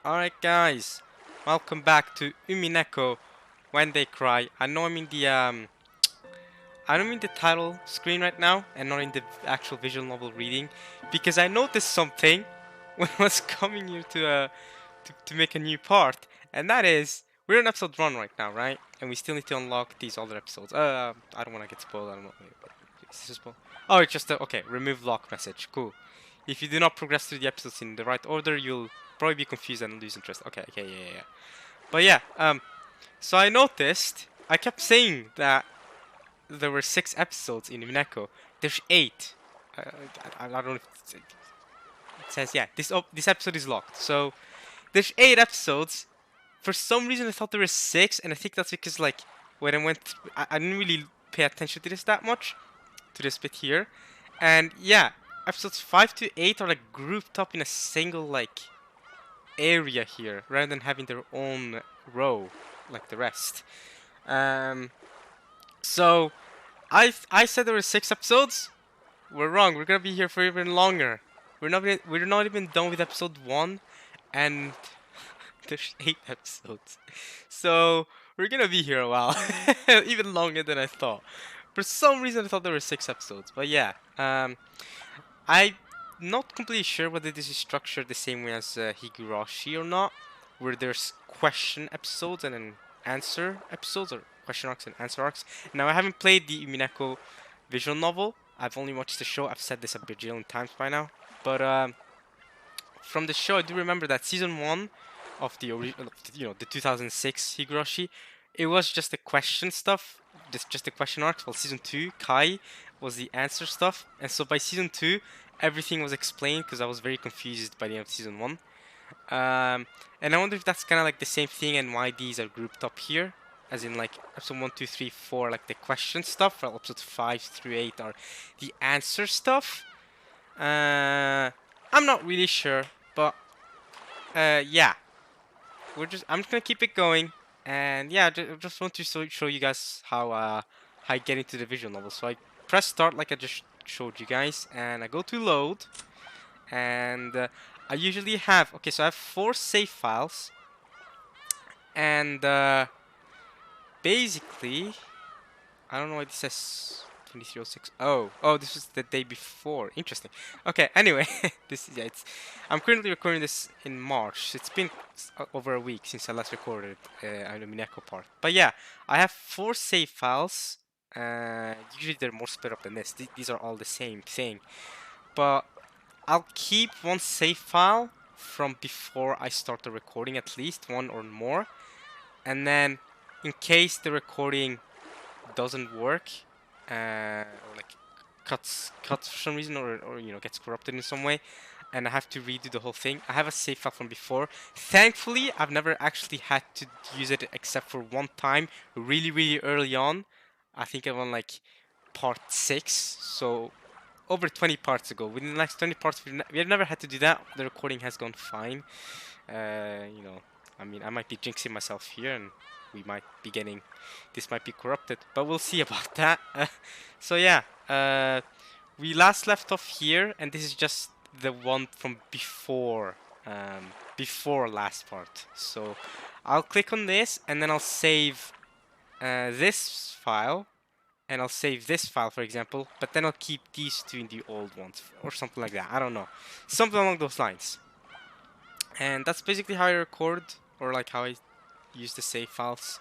Alright guys, welcome back to Umineko When They Cry. I know I'm in the title screen right now and not in the actual visual novel reading because I noticed something when I was coming here to make a new part, and that is we're in episode 1 right now, right? And we still need to unlock these other episodes. I don't want to get spoiled. I don't know. Wait, is this a spoil? Oh, it's just a okay. Remove lock message. Cool. If you do not progress through the episodes in the right order, you'll probably be confused and lose interest. Okay, yeah. But yeah, so I noticed I kept saying that there were 6 episodes in Umineko. There's 8. I don't know if it says yeah. This episode is locked. So there's 8 episodes. For some reason, I thought there were 6, and I think that's because like when I went, I didn't really pay attention to this that much, to this bit here, and yeah, episodes 5 to 8 are like grouped up in a single like area here, rather than having their own row like the rest. So I said there were 6 episodes. We're wrong. We're gonna be here for even longer. We're not even done with episode 1, and there's 8 episodes. So we're gonna be here a while, even longer than I thought. For some reason, I thought there were 6 episodes, but yeah. I'm not completely sure whether this is structured the same way as Higurashi or not, where there's question episodes and then answer episodes, or question arcs and answer arcs. Now, I haven't played the Umineko visual novel. I've only watched the show. I've said this a bajillion times by now. But from the show, I do remember that season 1 of the the 2006 Higurashi, it was just the question stuff, just the question arcs. While season 2, Kai, was the answer stuff, and so by season 2, everything was explained because I was very confused by the end of season 1. And I wonder if that's kind of like the same thing and why these are grouped up here, as in like episode 1, 2, 3, 4, like the question stuff, while episode 5 through 8 are the answer stuff. I'm not really sure, but yeah, I'm just gonna keep it going, and yeah, just want to show you guys how I get into the visual novel. So I press start like I just showed you guys, and I go to load, and I usually have so I have 4 save files, and basically I don't know why this says 2306. Oh, this was the day before. Interesting. Okay, anyway, I'm currently recording this in March. It's been over a week since I last recorded an Umineko part. But yeah, I have 4 save files. Usually they're more split up than this. These are all the same thing. But I'll keep one save file from before I start the recording, at least one or more. And then, in case the recording doesn't work, or like cuts for some reason, or gets corrupted in some way, and I have to redo the whole thing, I have a save file from before. Thankfully, I've never actually had to use it except for one time, really early on. I think I'm on like part 6, so over 20 parts ago. Within the next 20 parts, we have never had to do that. The recording has gone fine. I mean, I might be jinxing myself here, and we might be getting, this might be corrupted, but we'll see about that. So yeah, we last left off here, and this is just the one from before, before last part. So I'll click on this, and then I'll save this file, and I'll save this file, for example, but then I'll keep these 2 in the old ones, or something like that. I don't know, something along those lines. And that's basically how I record, or like how I use the save files.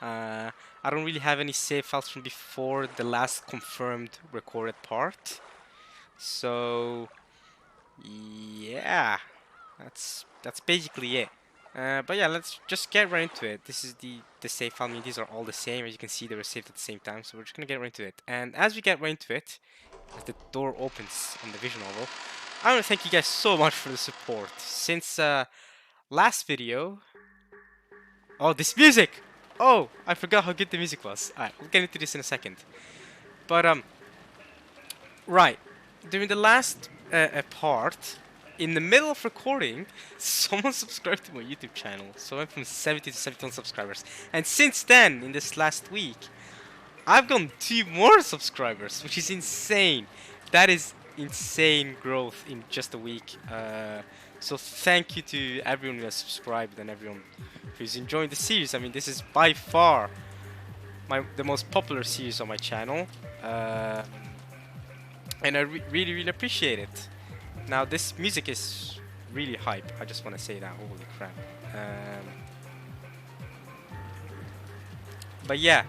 I don't really have any save files from before the last confirmed recorded part. So yeah, that's basically it. But yeah, let's just get right into it. This is the save file. I mean, these are all the same. As you can see, they were saved at the same time. So we're just gonna get right into it. And as we get right into it, as the door opens on the visual novel, I want to thank you guys so much for the support. Since last video... Oh, this music! Oh, I forgot how good the music was. Alright, we'll get into this in a second. But, right. During the last part, in the middle of recording, someone subscribed to my YouTube channel. So I went from 70 to 71 subscribers. And since then, in this last week, I've gotten 2 more subscribers, which is insane. That is insane growth in just a week. So thank you to everyone who has subscribed and everyone who's enjoying the series. I mean, this is by far the most popular series on my channel, and I really appreciate it. Now this music is really hype. I just want to say that. Holy crap! But yeah,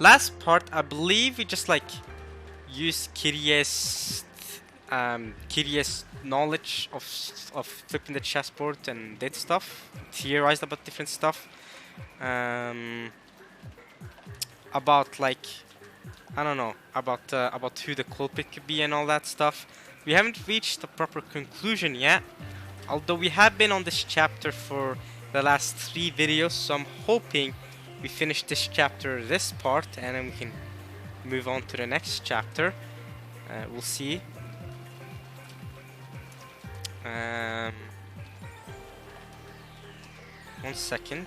last part I believe we just like used Kirie's knowledge of flipping the chessboard and did stuff, theorized about different stuff, about like I don't know about who the culprit could be and all that stuff. We haven't reached a proper conclusion yet, although we have been on this chapter for the last 3 videos, so I'm hoping we finish this chapter, this part, and then we can move on to the next chapter. We'll see. One second.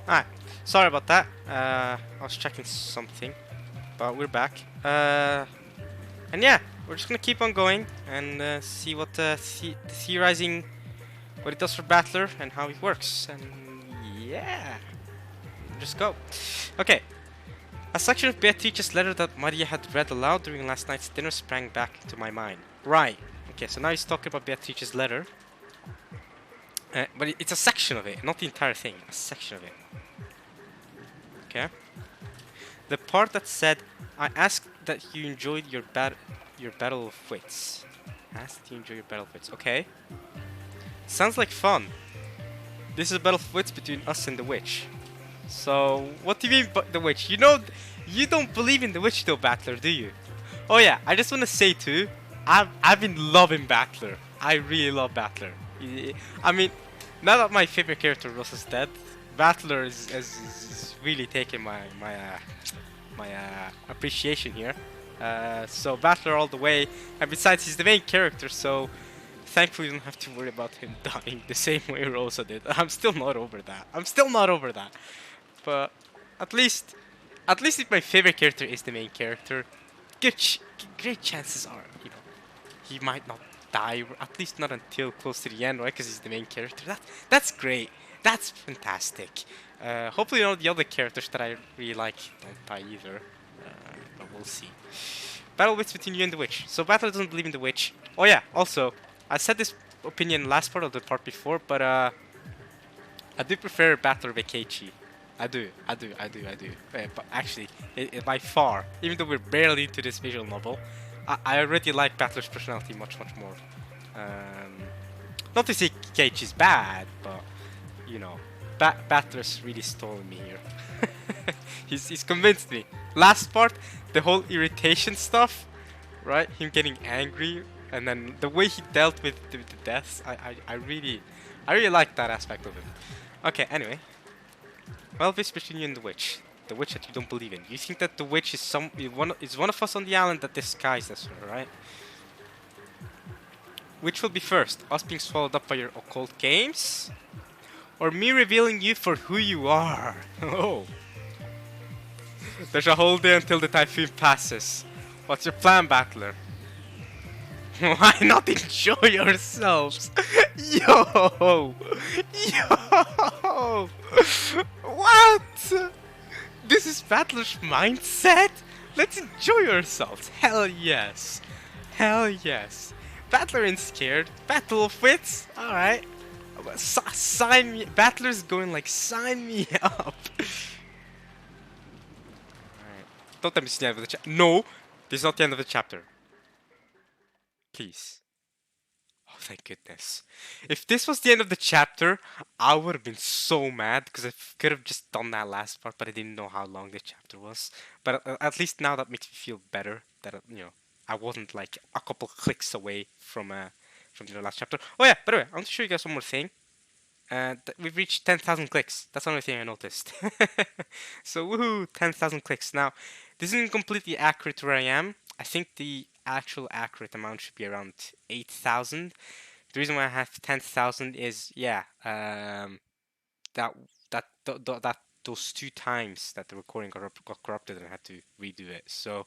Alright, sorry about that. I was checking something, but we're back. And yeah, we're just gonna keep on going and see what theorizing what it does for Battler and how it works. And yeah, just go. Okay. A section of Beatrice's letter that Maria had read aloud during last night's dinner sprang back into my mind. Right. Okay, so now he's talking about Beatrice's letter. But it's a section of it, not the entire thing. A section of it. Okay. The part that said, "I asked that you enjoyed your battle of wits." Asked you enjoy your battle of wits. Okay. Sounds like fun. This is a battle of wits between us and the witch. So, what do you mean by the witch? You know, you don't believe in the witch though, Battler, do you? Oh yeah, I just want to say too, I've been loving Battler. I really love Battler. I mean, now that my favorite character Rosa's dead, Battler is really taking my appreciation here. So Battler all the way, and besides he's the main character, so thankfully you don't have to worry about him dying the same way Rosa did. I'm still not over that. But at least if my favorite character is the main character, great chances are, you know, he might not die, or at least not until close to the end, right? Because he's the main character. That's great. That's fantastic. Hopefully, you know, the other characters that I really like don't die either. But we'll see. Battle wits between you and the witch. So Battler doesn't believe in the witch. Oh yeah. Also, I said this opinion last part of the part before, but I do prefer Battler Bekechi. I do. But actually, by far, even though we're barely into this visual novel, I already like Battler's personality much more. Not to say Cage is bad, but you know, Battler's really stolen me here. he's convinced me. Last part, the whole irritation stuff, right? Him getting angry, and then the way he dealt with the deaths. I really like that aspect of him. Okay, anyway. Well, this between you and the witch. The witch that you don't believe in. You think that the witch is one of us on the island that disguised as her, right? Which will be first? Us being swallowed up by your occult games? Or me revealing you for who you are? Oh. There's a whole day until the typhoon passes. What's your plan, Battler? Why not enjoy yourselves? Yo! What? This is Battler's mindset? Let's enjoy ourselves. Hell yes. Battler ain't scared. Battle of wits? Alright. Sign me. Battler's going like, sign me up. Alright. Don't let me snap with the chat. No. This is not the end of the chapter. Please. Oh, thank goodness. If this was the end of the chapter, I would have been so mad because I could have just done that last part, but I didn't know how long the chapter was. But at least now that makes me feel better that I wasn't like a couple clicks away from the last chapter. Oh yeah, by the way, I want to show you guys one more thing. We've reached 10,000 clicks. That's another thing I noticed. So woohoo, 10,000 clicks. Now, this isn't completely accurate to where I am. I think the actual accurate amount should be around 8,000. The reason why I have 10,000 is that that those two times that the recording got corrupted and I had to redo it. So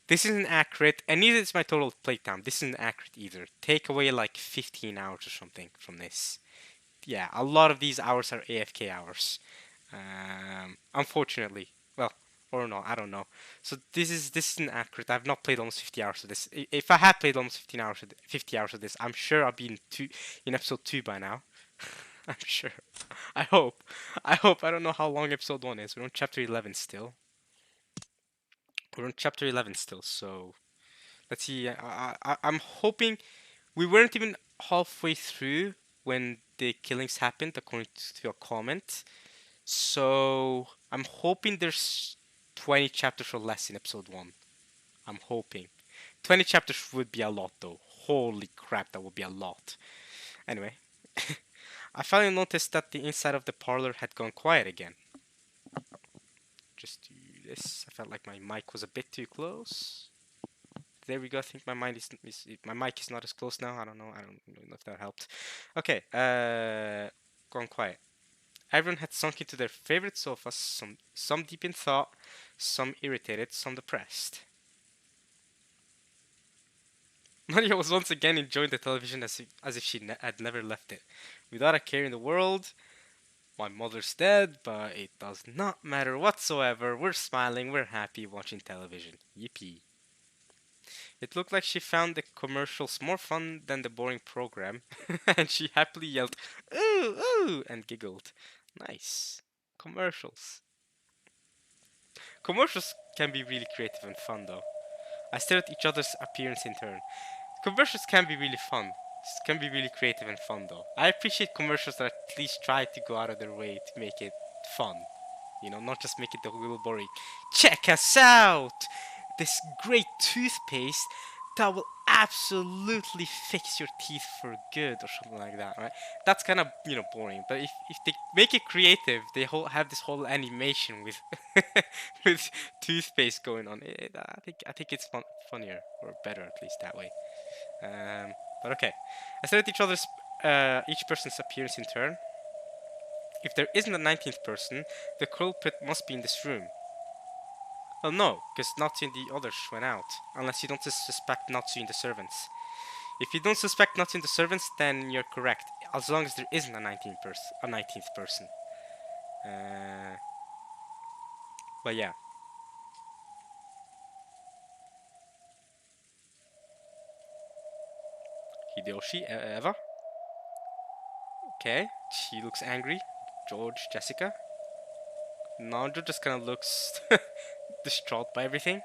this isn't accurate, and neither is my total playtime. This isn't accurate either. Take away like 15 hours or something from this. Yeah, a lot of these hours are AFK hours. Unfortunately, well, or no, I don't know. So this isn't accurate. I've not played almost 50 hours of this. If I had played almost 15 hours, 50 hours of this, I'm sure I'll be in episode 2 by now. I'm sure. I hope. I hope. I don't know how long episode 1 is. We're on chapter 11 still. We're on chapter 11 still. So let's see. I'm hoping we weren't even halfway through when the killings happened, according to a comment. So I'm hoping there's 20 chapters or less in episode 1. I'm hoping. 20 chapters would be a lot though. Holy crap, that would be a lot. Anyway, I finally noticed that the inside of the parlor had gone quiet again. Just do this. I felt like my mic was a bit too close. There we go. I think my mic is not as close now. I don't know. I don't know if that helped. Okay. Gone quiet. Everyone had sunk into their favorite sofas, some deep in thought, some irritated, some depressed. Maria was once again enjoying the television as if she had never left it. Without a care in the world, my mother's dead, but it does not matter whatsoever. We're smiling, we're happy watching television. Yippee. It looked like she found the commercials more fun than the boring program, and she happily yelled, "Ooh, ooh," and giggled. Nice. Commercials. Commercials can be really creative and fun though. I stare at each other's appearance in turn. Commercials can be really fun. Can be really creative and fun though. I appreciate commercials that at least try to go out of their way to make it fun. Not just make it the little boring. Check us out! This great toothpaste that will absolutely fix your teeth for good or something like that, right? That's kind of, boring. But if they make it creative, they have this whole animation with with toothpaste going on. I think it's funnier or better at least that way. But okay, I said at each person's appearance in turn. If there isn't a 19th person, the culprit must be in this room. Well, no, because Natsu and the others went out. Unless you don't suspect Natsu in the servants. If you don't suspect Natsu in the servants, then you're correct. As long as there isn't a 19th person. But yeah. Hideyoshi, Eva. Okay, she looks angry. George, Jessica. Nanjo just kind of looks distraught by everything.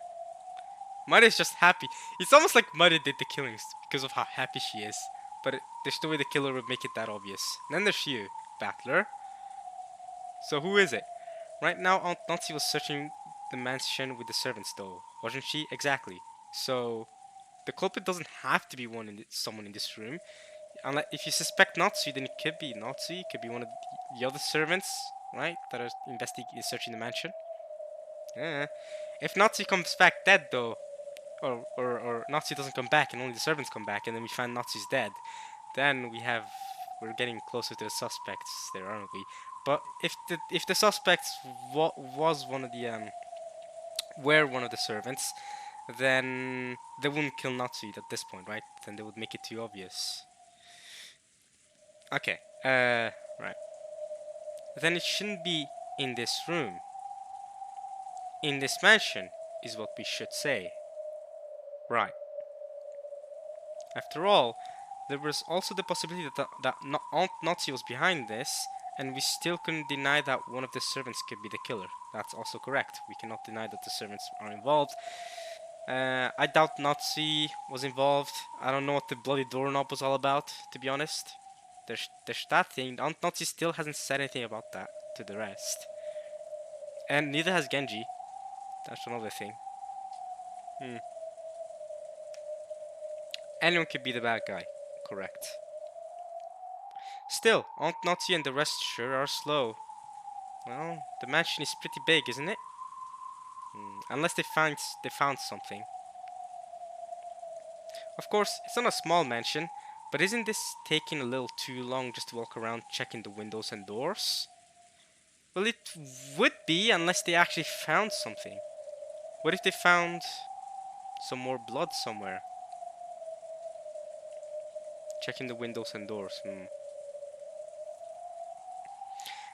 Maria's just happy. It's almost like Maria did the killings because of how happy she is. But there's no way the killer would make it that obvious. And then there's you, Battler. So who is it? Right now, Aunt Nancy was searching the mansion with the servants, though, wasn't she? Exactly. So the culprit doesn't have to be someone in this room. Unless if you suspect Natsu, then it could be Natsu. It could be one of the other servants, right? That are searching the mansion. Yeah. If Natsu comes back dead, though, or Natsu doesn't come back and only the servants come back, and then we find Natsu's dead, then we're getting closer to the suspects there, aren't we? But if the suspects was one of the were one of the servants, then they wouldn't kill Natsu at this point, right? Then they would make it too obvious. Okay, right. Then it shouldn't be in this room. In this mansion is what we should say. Right. After all, there was also the possibility that Aunt Nazi was behind this, and we still couldn't deny that one of the servants could be the killer. That's also correct. We cannot deny that the servants are involved. I doubt Nazi was involved. I don't know what the bloody doorknob was all about, to be honest. There's that thing. Nazi still hasn't said anything about that to the rest. And neither has Genji. That's another thing. Anyone could be the bad guy. Correct. Still, Aunt Nazi and the rest sure are slow. Well, the mansion is pretty big, isn't it? Unless they found something. Of course, it's not a small mansion, but isn't this taking a little too long just to walk around checking the windows and doors? Well, it would be unless they actually found something. What if they found some more blood somewhere? Checking the windows and doors.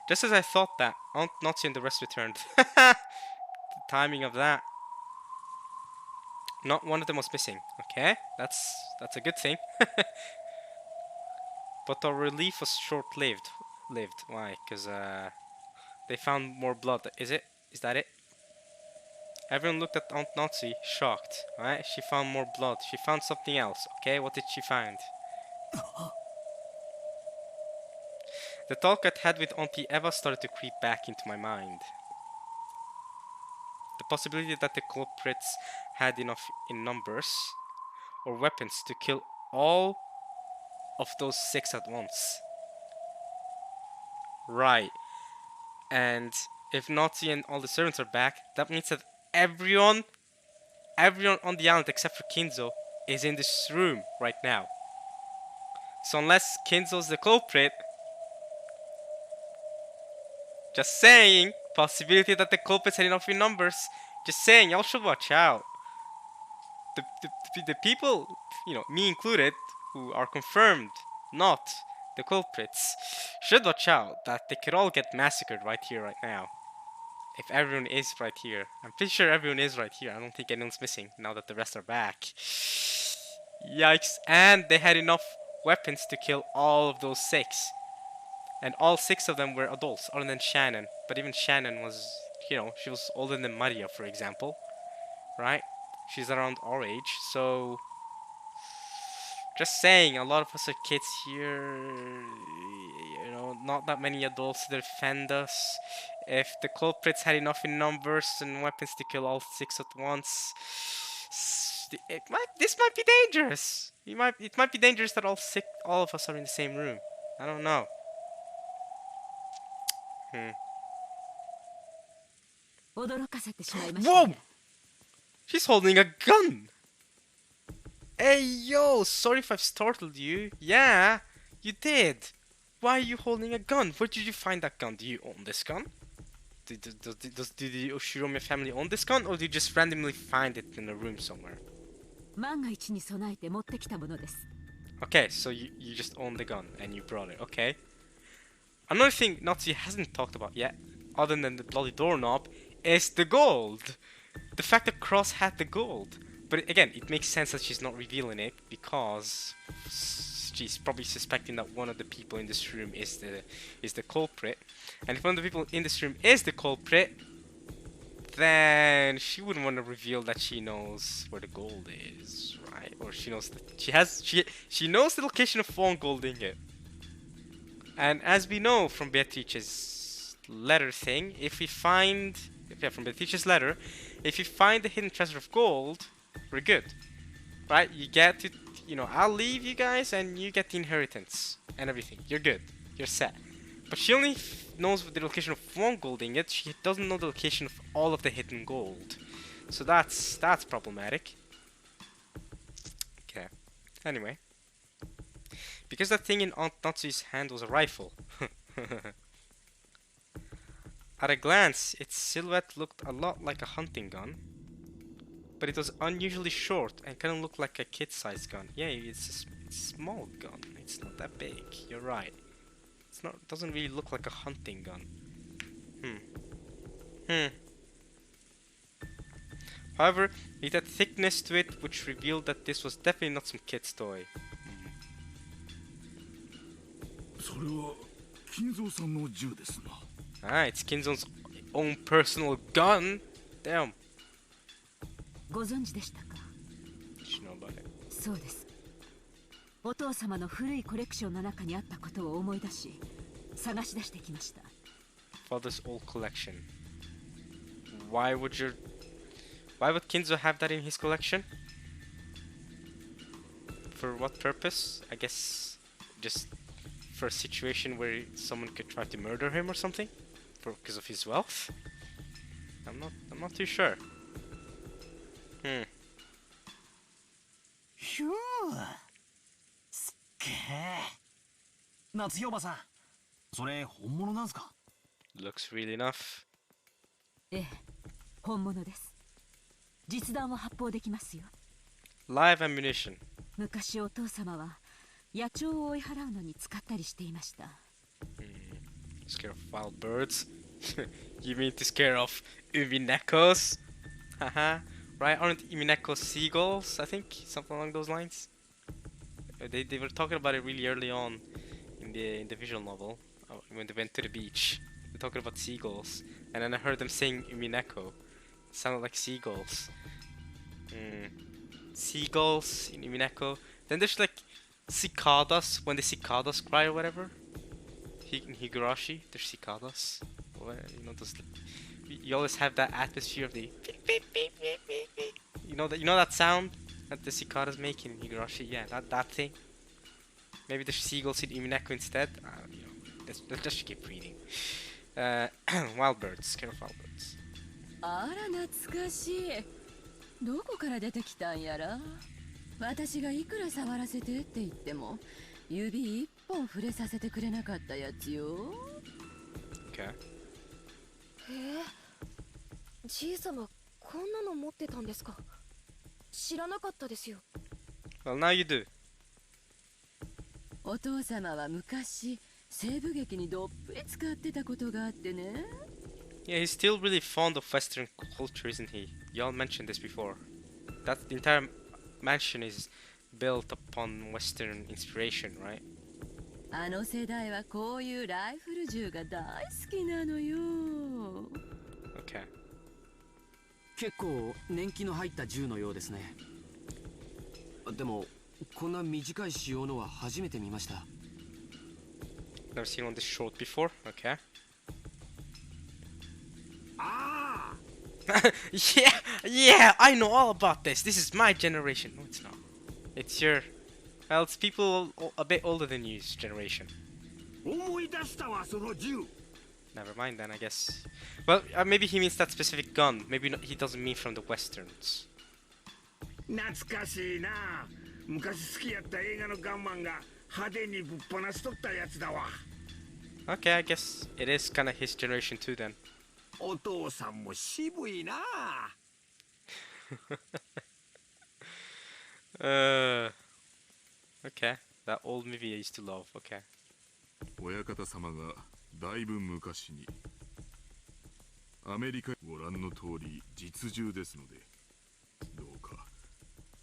Just as I thought that, Aunt Nazi and the rest returned. The timing of that. Not one of them was missing. Okay, that's a good thing. But our relief was short-lived. Why? Because they found more blood. Is it? Is that it? Everyone looked at Aunt Nazi, shocked. Right? She found more blood. She found something else. Okay, what did she find? The talk I'd had with Auntie Eva started to creep back into my mind. The possibility that the culprits had enough in numbers or weapons to kill all of those 6 at once. Right. And if Nazi and all the servants are back, that means that everyone on the island except for Kinzo is in this room right now. So unless Kinzo's the culprit, just saying, possibility that the culprits had enough in numbers, just saying, y'all should watch out. The people, me included, who are confirmed not the culprits, should watch out that they could all get massacred right here, right now. If everyone is right here. I'm pretty sure everyone is right here. I don't think anyone's missing now that the rest are back. Yikes. And they had enough weapons to kill all of those 6. And all 6 of them were adults, other than Shannon. But even Shannon was, she was older than Maria, for example. Right? She's around our age, so... Just saying, a lot of us are kids here. Not that many adults to defend us. If the culprits had enough in numbers and weapons to kill all 6 at once, this might be dangerous. It might be dangerous that all of us are in the same room. I don't know. Whoa! She's holding a gun! Hey, yo! Sorry if I've startled you. Yeah, you did. Why are you holding a gun? Where did you find that gun? Do you own this gun? Did the Oshiromi family own this gun? Or did you just randomly find it in a room somewhere? Okay, so you just own the gun and you brought it. Okay. Another thing Nazi hasn't talked about yet, other than the bloody doorknob, is the gold. The fact that Cross had the gold. But again, it makes sense that she's not revealing it because she's probably suspecting that one of the people in this room is the culprit. And if one of the people in this room is the culprit, then she wouldn't want to reveal that she knows where the gold is, right? Or she knows that she knows the location of phone gold ingot. And as we know from Beatrice's letter thing, from Beatrice's letter, if you find the hidden treasure of gold, we're good, right? You get to, I'll leave you guys and you get the inheritance and everything. You're good. You're set. But she only knows the location of one gold ingot. She doesn't know the location of all of the hidden gold. So that's problematic. Okay. Anyway. Because that thing in Aunt Natsu's hand was a rifle. At a glance, its silhouette looked a lot like a hunting gun. But it was unusually short and kind of looked like a kid-sized gun. Yeah, it's a small gun. It's not that big. You're right. It doesn't really look like a hunting gun. However, it had thickness to it, which revealed that this was definitely not some kid's toy. Ah, it's Kinzo's own personal gun. Damn. ご存知でしたか？ Did you know about it? そうです。お父様の古いコレクションの中にあったことを思い出し、探し出してきました。Father's old collection. Why would Kinzo have that in his collection? For what purpose? I guess just for a situation where someone could try to murder him or something, because of his wealth. I'm not too sure. Phew. すっげえ。夏日おばさん、それ本物なんすか？ Looks real enough. ええ、本物です。実弾を発砲できますよ。Live ammunition. 昔お父様は野鳥を追い払うのに使ったりしていました。Scare of wild birds? You mean to scare off Uminekos? Haha. Right? Aren't Uminekos seagulls? I think something along those lines. They were talking about it really early on in the visual novel when they went to the beach. They're talking about seagulls, and then I heard them saying Umineko. It sounded like seagulls. Seagulls in Umineko. Then there's like cicadas when the cicadas cry or whatever. In Higurashi, there's cicadas. You know, those. You always have that atmosphere of the beep, beep, beep, beep, beep, beep. You know that sound that the cicadas make in Higurashi. Yeah, that thing. Maybe there's seagulls in Umineko instead. You know, let's just keep reading. Wild birds, care of wild birds. あら懐かしい。どこから出てきたんやら。私がいくら触らせてって言っても指一本触れさせてくれなかったやつよ。Okay. へえ、じいさまこんなの持ってたんですか？知らなかったですよ。Well, now you do. お父様は昔西部劇にどっぷり使ってたことがあってね。Yeah, he's still really fond of Western culture, isn't he? Y'all mentioned this before. That the entire mansion is built upon Western inspiration, right? あの世代はこういうライフル銃が大好きなのよ。Okay. 結構年季の入った銃のようですね。でもこんな短い仕様のは初めて見ました。Never seen one this short before. Okay. Ah! yeah, I know all about this. This is my generation. No, it's not. It's your... Well, it's people a bit older than you's generation. 思い出したわ、その銃。 Never mind then, I guess. Well, maybe he means that specific gun. Maybe he doesn't mean from the westerns. 懐かしいな。昔好きやった映画のガンマンが派手にぶっ放しとったやつだわ。 Okay, I guess it is kind of his generation too then. お父さんも渋いな。Okay, that old movie I used to love. Okay. 親方様がだいぶ昔にアメリカご覧の通り実銃ですのでどうか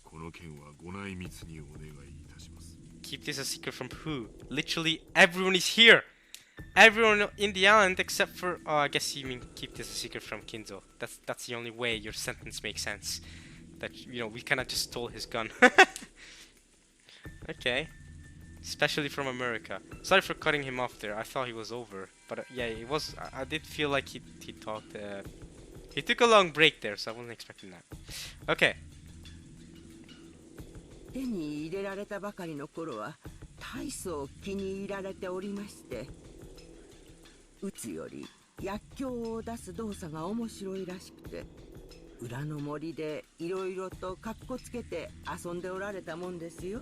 この件はご内密にお願いいたします。 Keep this a secret from who? Literally everyone is here. Everyone in the island except for... Oh, I guess you mean keep this a secret from Kinzo. That's the only way your sentence makes sense. That, you know, we kind of just stole his gun. Okay. Especially from America. Sorry for cutting him off there. I thought he was over. But yeah, it was... I did feel like he talked... he took a long break there, so I wasn't expecting that. Okay. 手に入れられたばかりの頃は大層気に入られておりまして、撃つより薬莢を出す動作が面白いらしくて、裏の森でいろいろとかっこつけて遊んでおられたもんですよ。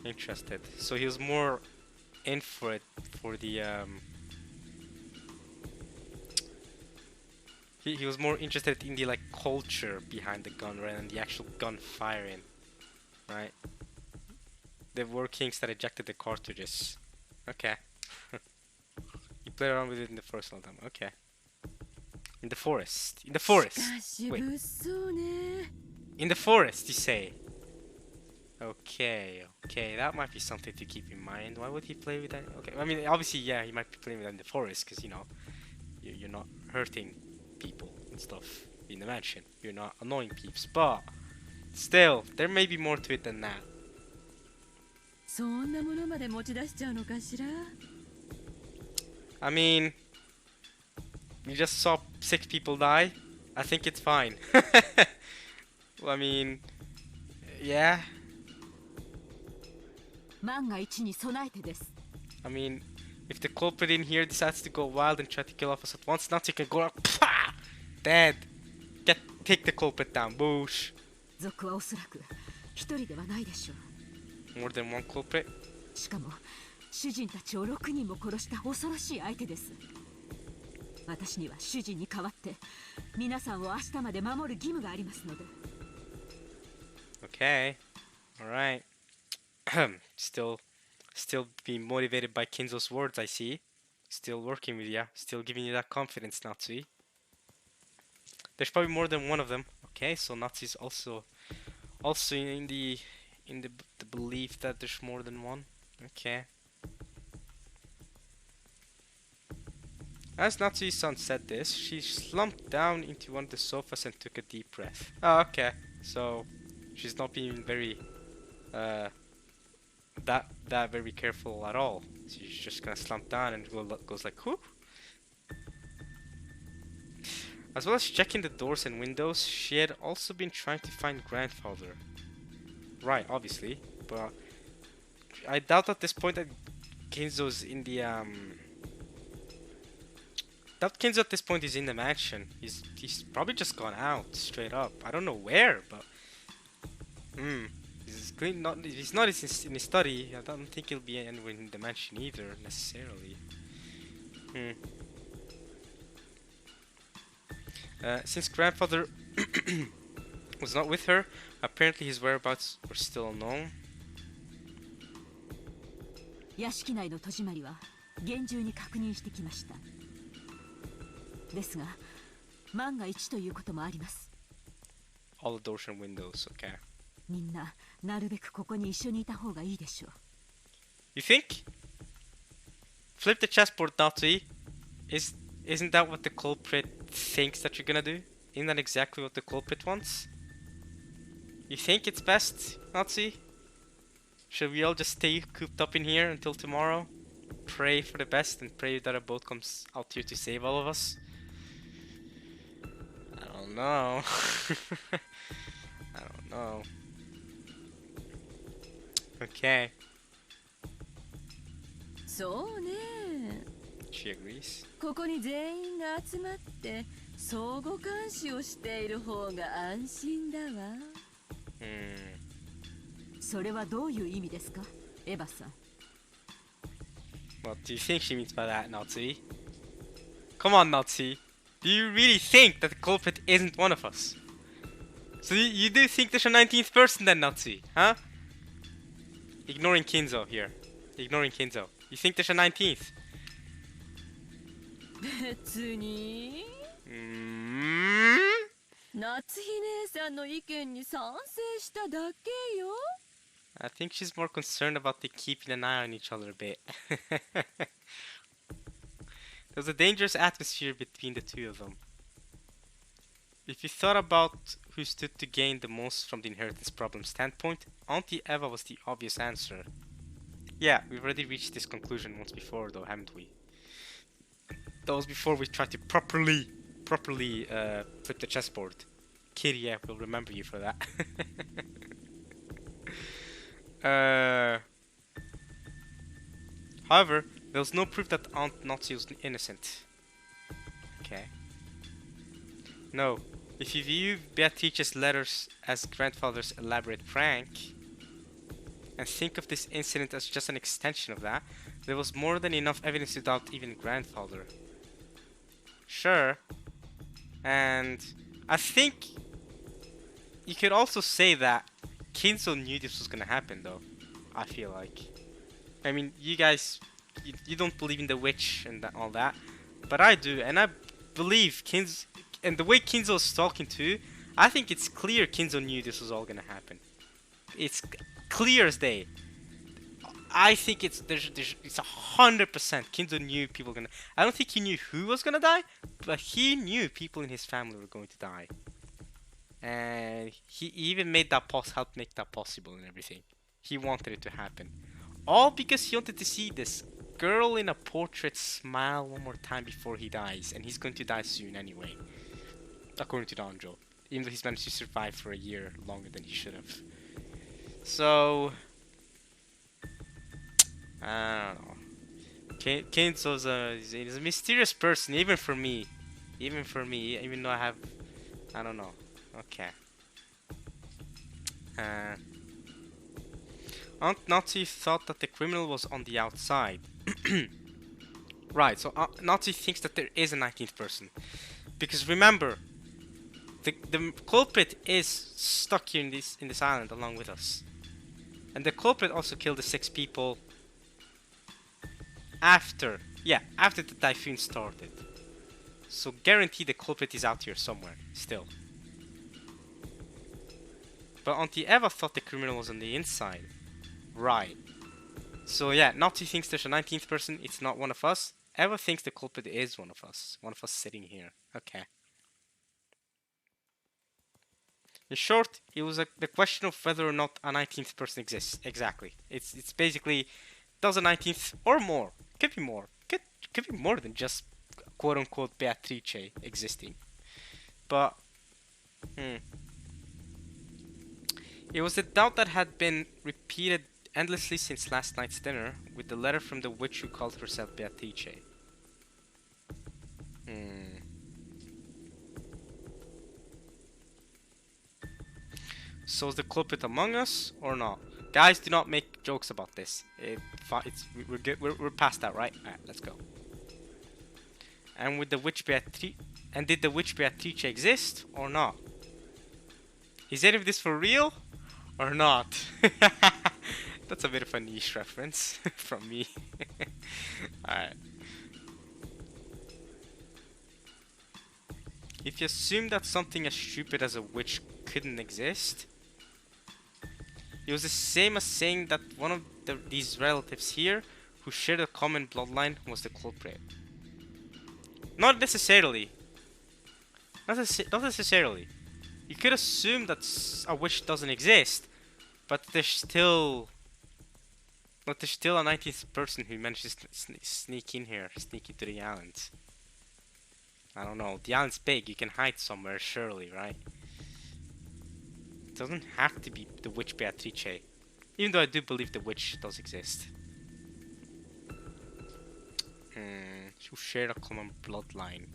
Interested. So he was more in for it for the he was more interested in the like culture behind the gun rather than the actual gun firing, right? There were kings that ejected the cartridges. Okay. You played around with it in the first one time. Okay. In the forest. In the forest. Wait. In the forest, you say? Okay, okay, that might be something to keep in mind. Why would he play with that? Okay, I mean, obviously, yeah, he might be playing with that in the forest, because, you know, You're not hurting people and stuff in the mansion. You're not annoying peeps, but still, there may be more to it than that. そんなものまで持ち出しちゃうのかしら。 I mean, you just saw 6 people die. I think it's fine. Well, I mean, yeah. 万が一に備えてです。 I mean, if the culprit in here decides to go wild and try to kill off us at once, Nazi can go out. Pah! Dead. Take the culprit down. Boosh. 族はおそらく一人ではないでしょう。 More than one culprit. しかも主人たちを6人も殺した恐ろしい相手です。私には主人に代わって皆さんを明日まで守る義務がありますので。 Okay. Alright. Still being motivated by Kinzo's words, I see. Still working with you. Still giving you that confidence, Natsui. There's probably more than one of them. Okay, so Natsui's also in the belief that there's more than one. Okay. As Natsui's son said this, she slumped down into one of the sofas and took a deep breath. Oh, okay. So she's not being very that very careful at all. She's just gonna slump down and goes like, whoo. As well as checking the doors and windows, she had also been trying to find grandfather. Right, obviously, but I doubt at this point that Kinzo's in the doubt Kinzo at this point is in the mansion. He's probably just gone out straight up. I don't know where, but he's not in his study. I don't think he'll be anywhere in the mansion either necessarily. Since grandfather was not with her, apparently his whereabouts were still unknown. 屋敷内の戸締まりは厳重に確認してきました。ですが、万が一ということもあります。 All the doors and windows, okay. みんななるべくここに一緒にいた方がいいでしょう。 You think? Flip the chessboard, Nazi. Isn't that what the culprit thinks that you're gonna do? Isn't that exactly what the culprit wants? You think it's best, Nazi? Should we all just stay cooped up in here until tomorrow? Pray for the best and pray that a boat comes out here to save all of us? I don't know. I don't know. Okay. そうね。 She agrees. ここに全員が集まって相互監視をしている方が安心だわ。それはどういう意味ですか、エヴァさん。 What do you think she means by that, Nazi? Come on, Nazi. Do you really think that the culprit isn't one of us? So you do think there's a 19th person then, Nazi, huh? Ignoring Kinzo here. Ignoring Kinzo. You think there's a 19th? 別に夏日姉さんの意見に賛成しただけよ。 I think she's more concerned about the keeping an eye on each other a bit. There's a dangerous atmosphere between the two of them. If you thought about who stood to gain the most from the inheritance problem standpoint, Auntie Eva was the obvious answer. Yeah, we've already reached this conclusion once before though, haven't we? That was before we tried to properly flip the chessboard. Kid, yeah, we'll remember you for that. However, there was no proof that Aunt Nazi was innocent. Okay. No, if you view Beatrice's letters as grandfather's elaborate prank, and think of this incident as just an extension of that, there was more than enough evidence to doubt even grandfather. Sure. And I think you could also say that Kinzo knew this was gonna happen though, I feel like. I mean, you guys, you don't believe in the witch and all that, but I do, and I believe Kinzo, and the way Kinzo's talking to, I think it's clear Kinzo knew this was all gonna happen. It's clear as day. I think it's 100%. Kinzo knew people were gonna. I don't think he knew who was gonna die, but he knew people in his family were going to die, and he even made that helped make that possible and everything. He wanted it to happen, all because he wanted to see this girl in a portrait smile one more time before he dies, and he's going to die soon anyway, according to Donjo. Even though he's managed to survive for a year longer than he should have. So I don't know. Kenzo's he's a mysterious person, even for me. Even though I don't know. Okay. Aunt Nazi thought that the criminal was on the outside. Right, so Nazi thinks that there is a 19th person. Because remember, the culprit is stuck here in this island along with us. And the culprit also killed the 6 people after the typhoon started. So guarantee the culprit is out here somewhere still. But Auntie Eva thought the criminal was on the inside. Right. So yeah, Nazi thinks there's a 19th person, it's not one of us. Eva thinks the culprit is one of us sitting here. Okay. In short, it was the question of whether or not a 19th person exists. Exactly. It's basically, does a 19th or more, could be more, could be more than just quote unquote Beatrice existing. But it was a doubt that had been repeated endlessly since last night's dinner, with the letter from the witch who called herself Beatrice. So is the culprit among us or not? Guys, do not make jokes about this. We're good. We're past that, right? Alright, let's go. And with the witch Beatrice, and did the witch Beatrice exist or not? Is any of this for real or not? That's a bit of a niche reference from me. Alright. If you assume that something as stupid as a witch couldn't exist, it was the same as saying that one of these relatives here who shared a common bloodline was the culprit. Not necessarily. Not necessarily. You could assume that a witch doesn't exist, but there's still a 19th person who manages to sneak into the island. I don't know. The island's big. You can hide somewhere, surely, right? It doesn't have to be the witch Beatrice, even though I do believe the witch does exist. Who shared a common bloodline.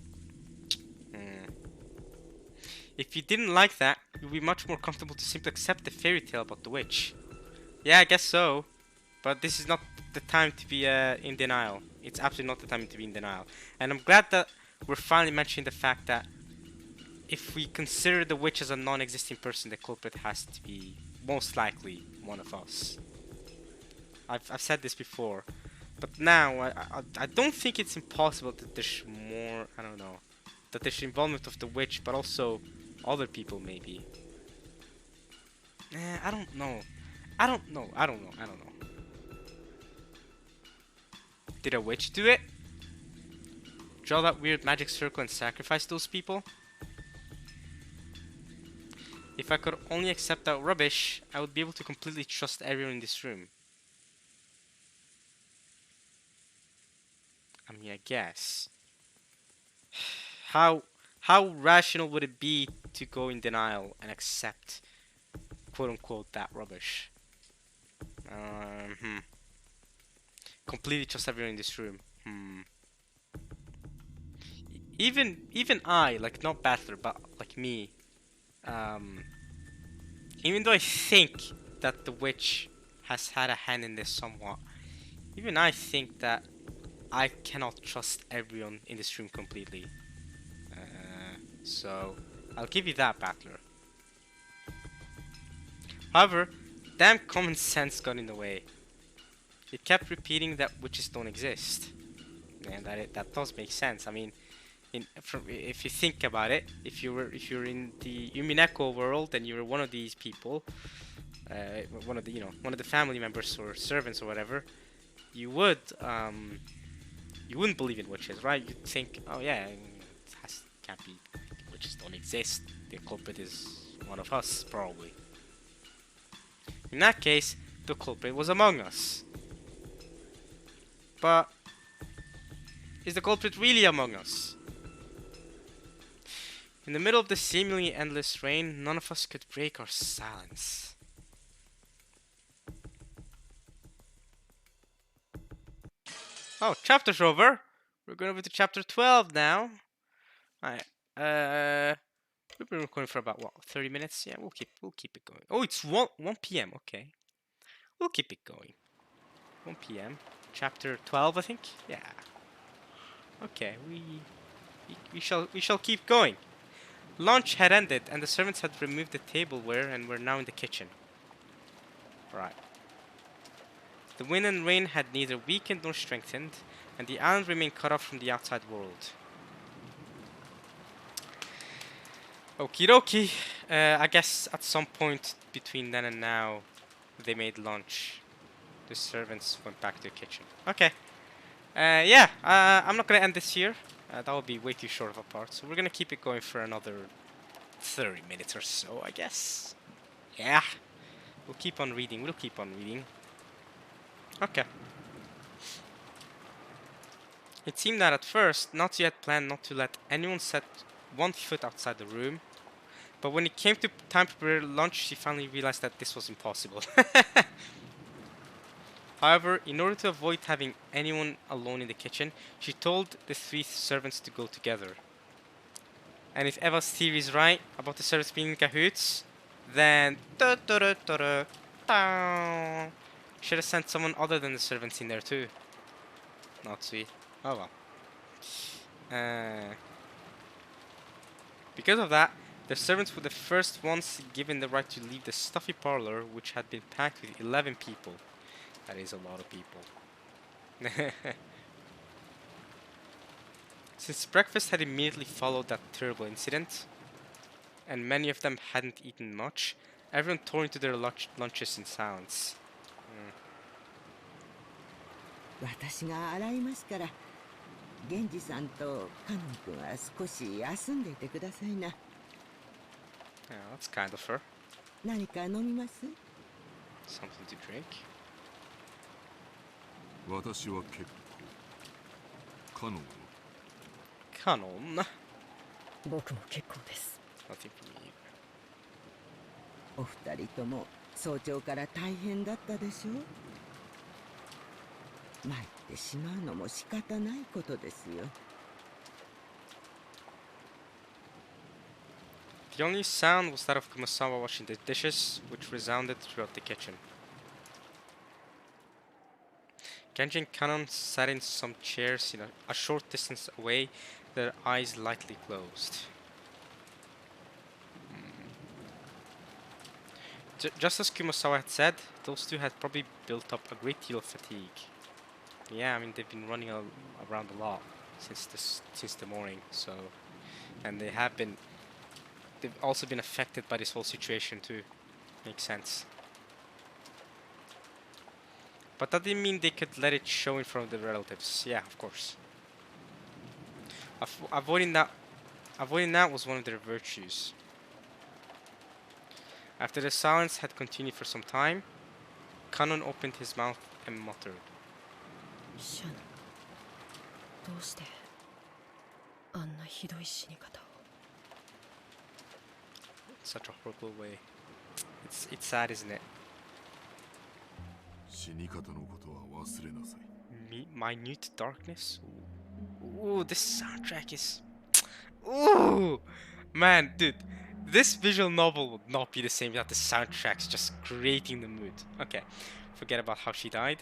If you didn't like that, you'd be much more comfortable to simply accept the fairy tale about the witch. Yeah, I guess so. But this is not the time to be in denial. It's absolutely not the time to be in denial. And I'm glad that we're finally mentioning the fact that if we consider the witch as a non-existing person, the culprit has to be most likely one of us. I've said this before, but now I don't think it's impossible that there's more. I don't know, that there's involvement of the witch, but also other people maybe. I don't know. I don't know. Did a witch do it? Draw that weird magic circle and sacrifice those people? If I could only accept that rubbish, I would be able to completely trust everyone in this room. I mean, I guess. How rational would it be to go in denial and accept, quote unquote, that rubbish? Completely trust everyone in this room. Even I, like not Battler, but like me, even though I think that the witch has had a hand in this somewhat, even I think that I cannot trust everyone in this room completely. So I'll give you that, Battler. However, damn common sense got in the way. It kept repeating that witches don't exist, and that does make sense. I mean, if you think about it, if you're in the Umineko world and you're one of these people, one of the one of the family members or servants or whatever, you would you wouldn't believe in witches, right? You'd think, oh yeah, can't be, witches don't exist. The culprit is one of us, probably. In that case, the culprit was among us. But is the culprit really among us? In the middle of the seemingly endless rain, none of us could break our silence. Oh, chapter's over. We're going over to chapter 12 now. Alright. We've been recording for about what, 30 minutes? Yeah, we'll keep it going. Oh, it's 1 p.m. Okay. We'll keep it going. 1 p.m. Chapter 12, I think. Yeah. Okay, we shall keep going. Lunch had ended, and the servants had removed the tableware and were now in the kitchen. Right. The wind and rain had neither weakened nor strengthened, and the island remained cut off from the outside world. Okie dokie. I guess at some point between then and now, they made lunch. The servants went back to the kitchen. Okay. Yeah, I'm not gonna end this here. That would be way too short of a part, so we're gonna keep it going for another 30 minutes or so, I guess. Yeah. We'll keep on reading. Okay. It seemed that at first, Natsu had planned not to let anyone set 1 foot outside the room, but when it came to time to prepare lunch, she finally realized that this was impossible. However, in order to avoid having anyone alone in the kitchen, she told the 3 servants to go together. And if Eva's theory is right about the servants being in cahoots, then should have sent someone other than the servants in there too. Not sweet. Oh well. Because of that, the servants were the first ones given the right to leave the stuffy parlor, which had been packed with 11 people. That is a lot of people. Since breakfast had immediately followed that terrible incident, and many of them hadn't eaten much, everyone tore into their lunches in silence. 私が洗いますから、源氏さんとカノン君は少し休んでいてくださいな。Yeah, that's kind of her. 何か飲みます？ Something to drink. 私は結構カノンを Canon. 僕も結構です。 Nothing for me. お二人とも早朝から大変だったでしょう。参ってしまうのも仕方ないことですよ。The only sound was that of Kumasawa washing the dishes, which resounded throughout the kitchen. Genji and Kanon sat in some chairs a short distance away, their eyes lightly closed. Just as Kumasawa had said, those two had probably built up a great deal of fatigue. Yeah, I mean they've been running around a lot since the morning, so, and they've also been affected by this whole situation too. Makes sense. But that didn't mean they could let it show in front of the relatives. Yeah, of course. Avoiding that was one of their virtues. After the silence had continued for some time, Kanon opened his mouth and muttered. シャナ、どうしてあんなひどい死に方を。 Such a horrible way. It's sad, isn't it? 死に方のことは忘れなさい。Minute darkness. Ooh, this soundtrack is. Ooh, man, dude, this visual novel would not be the same without the soundtracks just creating the mood. Okay, forget about how she died.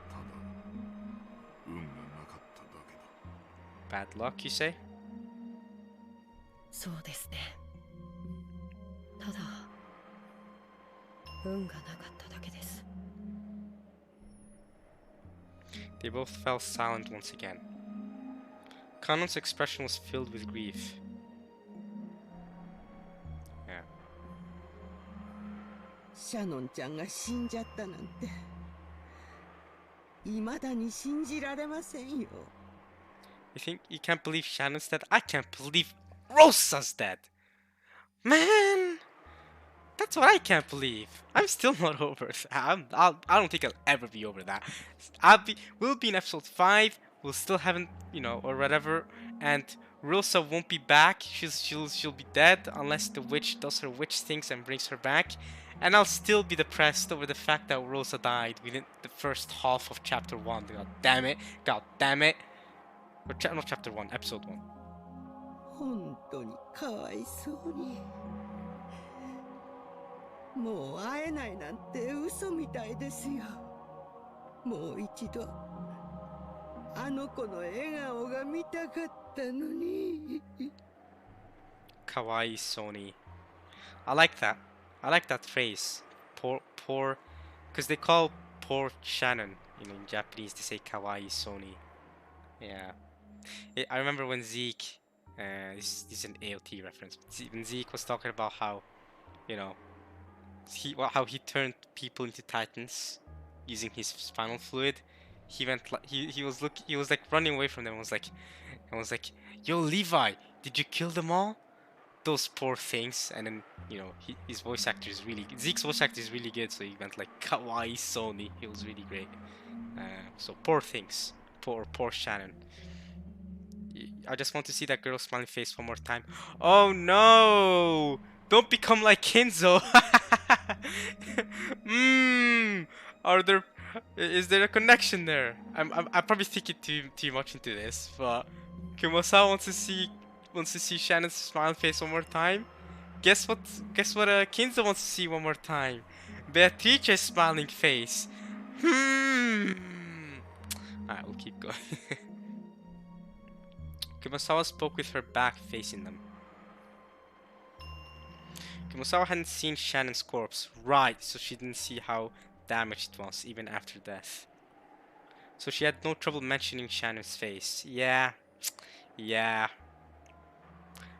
ただ運がなかっただけだ。 Bad luck, you say? そうですね。ただ運がなかっただけです。 They both fell silent once again. Kanon's expression was filled with grief. Yeah. シャノンちゃんが死んじゃったなんて未だに信じられませんよ。 You think you can't believe Shannon's dead? I can't believe Rosa's dead. Man, that's what I can't believe. I'm still not over it. I don't think I'll ever be over that. We'll be in episode 5. We'll still haven't, or whatever. And Rosa won't be back. She'll be dead unless the witch does her witch things and brings her back. And I'll still be depressed over the fact that Rosa died within the first half of chapter 1. God damn it. God damn it. Or not chapter 1, episode 1. 本当にかわいそうに。もう会えないなんて嘘みたいですよ。もう一度あの子の笑顔が見たかったのに。Kawaii Sony. I like that. I like that phrase. Poor, because they call poor Shannon. In Japanese, they say Kawaii Sony. Yeah. I remember when Zeke, this is an AOT reference. When Zeke was talking about how, how he turned people into titans using his spinal fluid. He went like he was like running away from them. And was like, "Yo, Levi, did you kill them all? Those poor things." And then his voice actor is really Zeke's voice actor is really good. So he went like Kawaii Sony. He was really great. So poor things, poor Shannon. I just want to see that girl's smiling face one more time. Oh no! Don't become like Kinzo. Is there a connection there? I'm probably thinking too much into this, but Kumosawa wants to see Shannon's smiling face one more time. Guess what? Kinzo wants to see one more time. Beatrice's smiling face. Alright, we'll keep going. Kumosawa spoke with her back facing them. Kumosawa hadn't seen Shannon's corpse, right, so she didn't see how damaged it was, even after death. So she had no trouble mentioning Shannon's face. Yeah.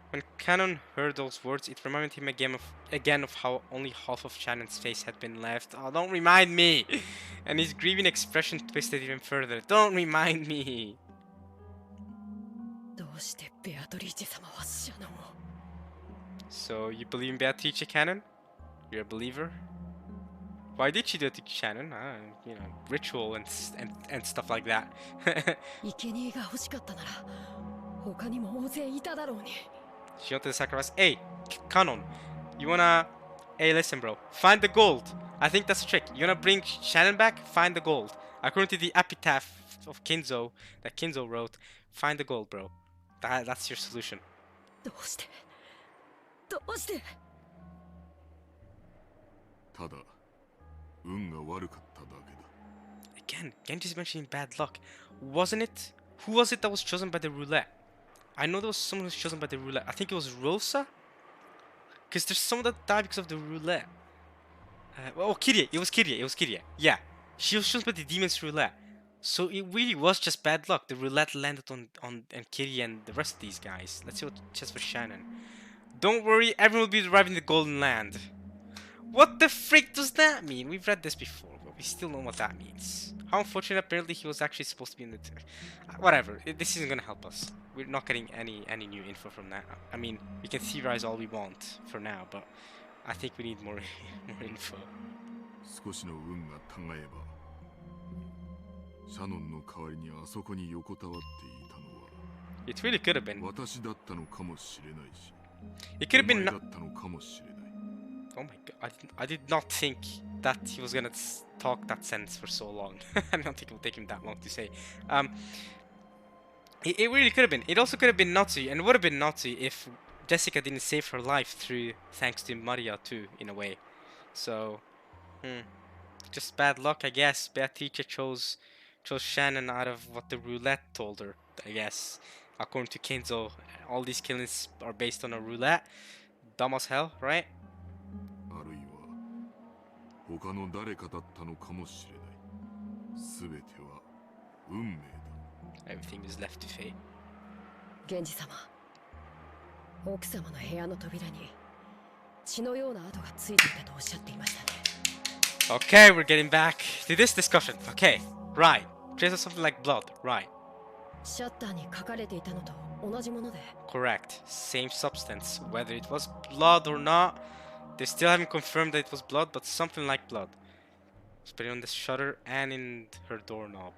When Canon heard those words, it reminded him again of how only half of Shannon's face had been left. Oh, don't remind me! And his grieving expression twisted even further. Don't remind me! So, you believe in Beatrice, Canon? You're a believer? Why did she do it to Shannon? Ritual and stuff like that. She wanted to sacrifice. Hey, Canon, you wanna... Hey, listen, bro. Find the gold. I think that's a trick. You wanna bring Shannon back? Find the gold. According to the epitaph of Kinzo that Kinzo wrote, find the gold, bro. That's your solution. Again, Genji's mentioning bad luck. Wasn't it? Who was it that was chosen by the roulette? I know there was someone who was chosen by the roulette. I think it was Rosa? Because there's someone that died because of the roulette. Kiria. It was Kiria. Yeah. She was chosen by the demon's roulette. So it really was just bad luck. The roulette landed on Kiria and the rest of these guys. Let's see what chest for Shannon. Don't worry, everyone will be arriving in the Golden Land. What the freak does that mean? We've read this before, but we still know what that means. How unfortunate, apparently he was actually supposed to be in the... Whatever, this isn't gonna help us. We're not getting any new info from that. I mean, we can theorize all we want for now, but I think we need more info. It really could have been. It could have been... Oh my god, I did not think that he was gonna talk that sentence for so long. I don't think it would take him that long to say. It really could have been. It also could have been Natsu, and would have been Natsu if Jessica didn't save her life thanks to Maria too, in a way. So, just bad luck, I guess. Beatrice chose Shannon out of what the roulette told her, I guess. According to Kenzo, all these killings are based on a roulette. Dumb as hell, right? Everything is left to fate. 源氏様、奥様の部屋の扉に血のような跡がついていたとおっしゃっていましたね。Okay, we're getting back to this discussion. Okay, right. Trace of something like blood, right. シャッターに書かれていたのと同じもので Correct. Same substance. Whether it was blood or not, they still haven't confirmed that it was blood, but something like blood. Sprayed on the shutter and in her doorknob.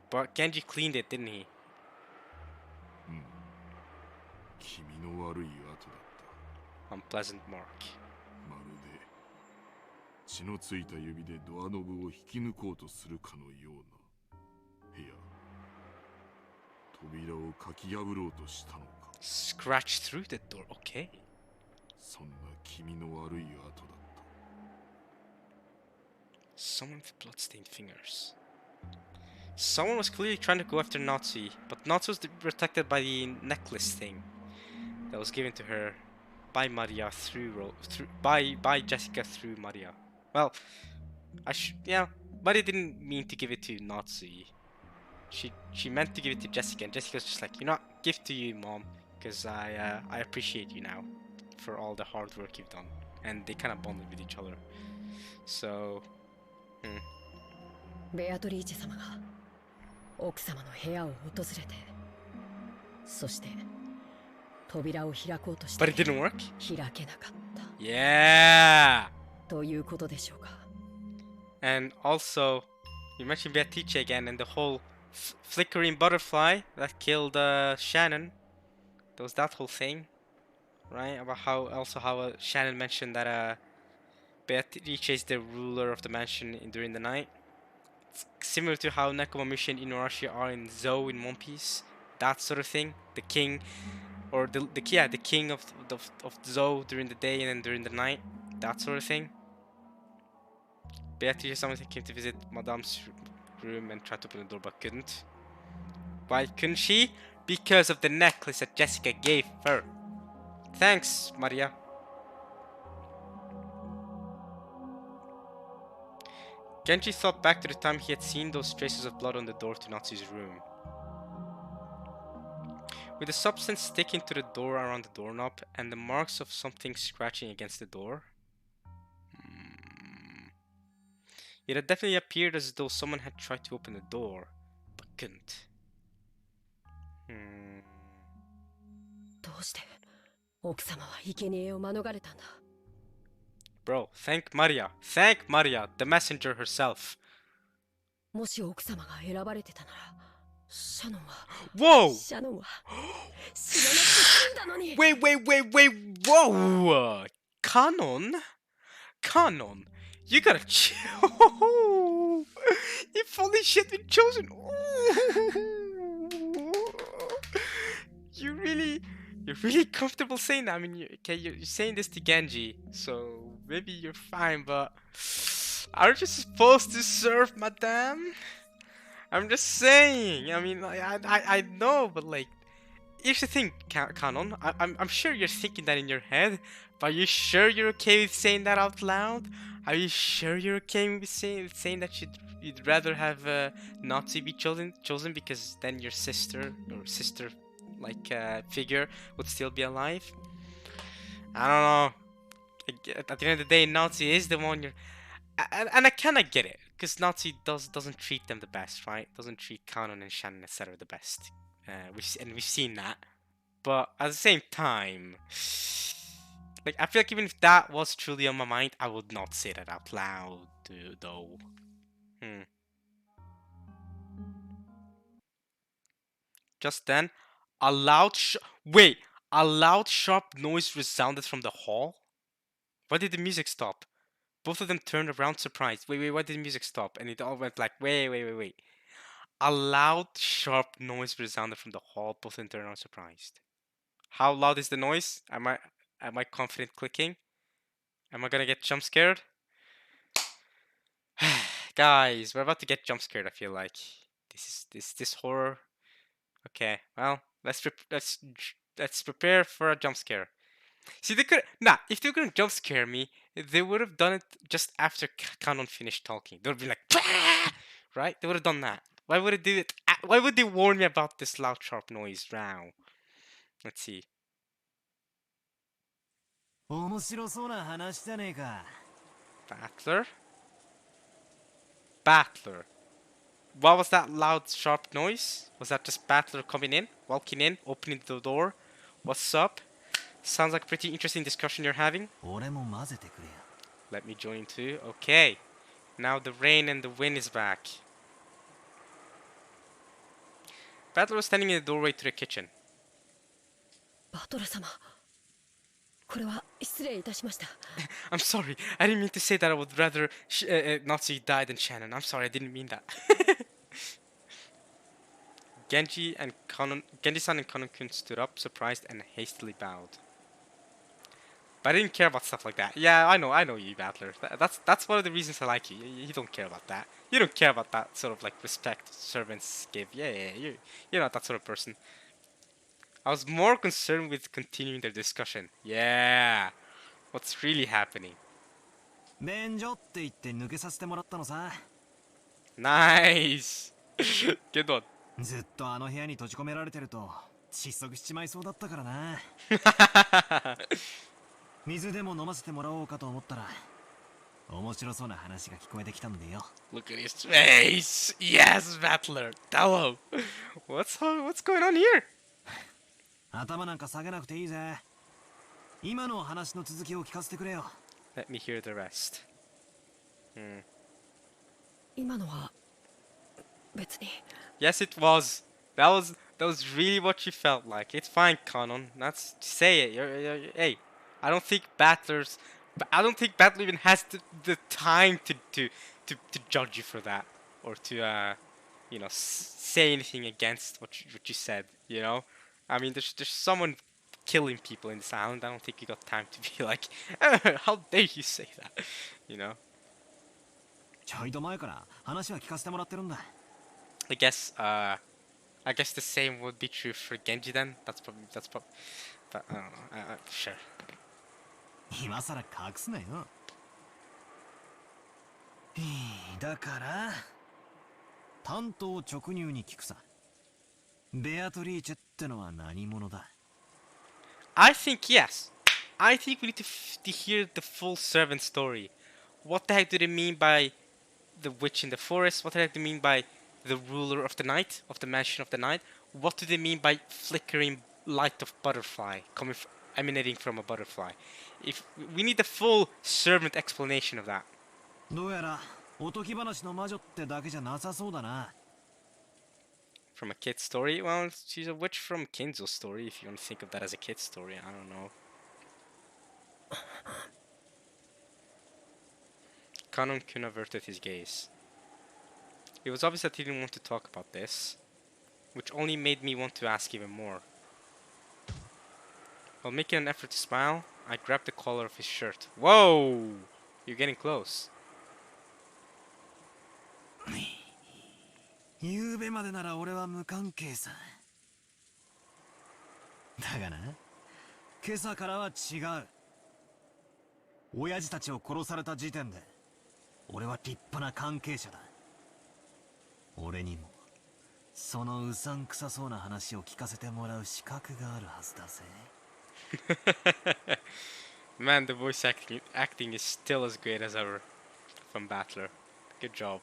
But Genji cleaned it, didn't he? 気味の悪い跡だった Unpleasant mark. まるで血のついた指でドアノブを引き抜こうとするかのような。部屋扉をかき破ろうとしたのか。 Scratch through the door, okay. そんな気味の悪い跡だった。 Someone with bloodstained fingers. Someone was clearly trying to go after Natsu, but Natsu was protected by the necklace thing that was given to her by Maria by Jessica through Maria. Well, Maria didn't mean to give it to Natsu. She meant to give it to Jessica, and Jessica was just like, you know, gift to you, mom, because I appreciate you now for all the hard work you've done, and they kind of bonded with each other. So, ベアトリーチェ様が奥様の部屋を訪れてそして扉を開こうとして but it didn't work. 開けなかった Yeah. ということでしょうか And also, you mentioned Beatrice again, and the whole flickering butterfly that killed Shannon. There was that whole thing, right? About how Shannon mentioned that Beatrice is the ruler of the mansion during the night. It's similar to how Nekomamushi and Inuarashi are in Zou in One Piece. That sort of thing. The king, or the king of Zou during the day and then during the night. That sort of thing. Beatrice someone came to visit Madame's room and tried to open the door but couldn't. Why couldn't she? Because of the necklace that Jessica gave her. Thanks, Maria. Genji thought back to the time he had seen those traces of blood on the door to Natsu's room. With the substance sticking to the door around the doorknob and the marks of something scratching against the door. It had definitely appeared as though someone had tried to open the door, but couldn't. どうして奥様は生贄を免れたんだ Bro, thank Maria. Thank Maria, the messenger herself. もし奥様が選ばれてたならシャノンは Whoa! シャノンは死ななくて済んだのに Wait, whoa! Canon? Canon? You gotta chill. If only she had been chosen. You're really comfortable saying that. I mean, you're saying this to Genji, so maybe you're fine, but aren't you supposed to serve, madame? I'm just saying. I mean, I know, but like, here's the thing, Canon. I'm sure you're thinking that in your head, but are you sure you're okay with saying that out loud? Are you sure you're okay with saying that you'd rather have Natsu be chosen because then your sister like figure would still be alive? I don't know. At the end of the day, Natsu is the one you're, and I kind of get it because Natsu doesn't treat them the best, right? Doesn't treat Kanon and Shannon etc. the best. We've seen that, but at the same time, like I feel like even if that was truly on my mind, I would not say that out loud, though. Just then, a loud sharp noise resounded from the hall. Why did the music stop? Both of them turned around surprised. Wait, why did the music stop? And it all went like, wait. A loud, sharp noise resounded from the hall. Both of them turned around surprised. How loud is the noise? Am I confident clicking? Am I gonna get jump scared? Guys, we're about to get jump scared. I feel like this horror. Okay, well, let's prepare for a jump scare. See, if they were gonna jump scare me, they would have done it just after Kanon finished talking. They would have been like, "Bah!" Right? They would have done that. Why would it do it? Why would they warn me about this loud, sharp noise now? Let's see. 面白そうな話じゃねえか。 Battler? Battler. What was that loud, sharp noise? Was that just Battler coming in, walking in, opening the door? What's up? Sounds like a pretty interesting discussion you're having. Let me join too. Okay. Now the rain and the wind is back. Battler was standing in the doorway to the kitchen. バトル様、これは失礼いたしました。 I'm sorry. I didn't mean to say that I would rather not see you die than Shannon. I'm sorry. I didn't mean that. Genji-san and Kanon-kun stood up, surprised, and hastily bowed. But I didn't care about stuff like that. Yeah, I know you, Battler. That's one of the reasons I like you. You don't care about that. You don't care about that sort of like respect servants give. Yeah, you're not that sort of person. I was more concerned with continuing their discussion. Yeah, what's really happening? 便所って言って抜けさせてもらったのさ。 Nice. Good one. ずっとあの部屋に閉じ込められてると窒息しちまいそうだったからな。水でも飲ませてもらおうかと思ったら面白そうな話が聞こえてきたんでよ。 Look at his face. Yes, Battler. Tell him. What's going on here? 頭なんか下げなくていいぜ。今の話の続きを聞かせてくれよ。 Let me hear the rest. 今のは別に。 Yes, it was. That was really what you felt like. It's fine, Kanon. That's say it. Hey, I don't think Battler even has the time to judge you for that or to say anything against what you said. You know, I mean, there's someone killing people in this island. I don't think you got time to be like, how dare you say that? You know. ちょいと前から話は聞かせてもらってるんだ。 I guess the same would be true for Genji then. That's probably, but I don't know. Sure. 今さら隠すなよ。だから単刀直入に聞くさ。ベアトリーチェってのは何者だ？ I think yes. I think we need to hear the full servant story. What the heck do they mean by the witch in the forest? What the heck do they mean by the ruler of the night, of the mansion of the night? What do they mean by flickering light of butterfly emanating from a butterfly? If we need the full servant explanation of that. どうやらおとぎ話の魔女ってだけじゃなさそうだな。 From a kid's story? Well, she's a witch from Kinzo's story, if you want to think of that as a kid's story. I don't know. Kanon-kun averted his gaze. It was obvious that he didn't want to talk about this, which only made me want to ask even more. While making an effort to smile, I grabbed the collar of his shirt. Whoa! You're getting close. 夕べまでなら俺は無関係さ。だがな、今朝からは違う。親父たちを殺された時点で、俺は立派な関係者だ。俺にも、そのうさんくさそうな話を聞かせてもらう資格があるはずだぜ。Man, the voice acting is still as great as ever from Battler. Good job.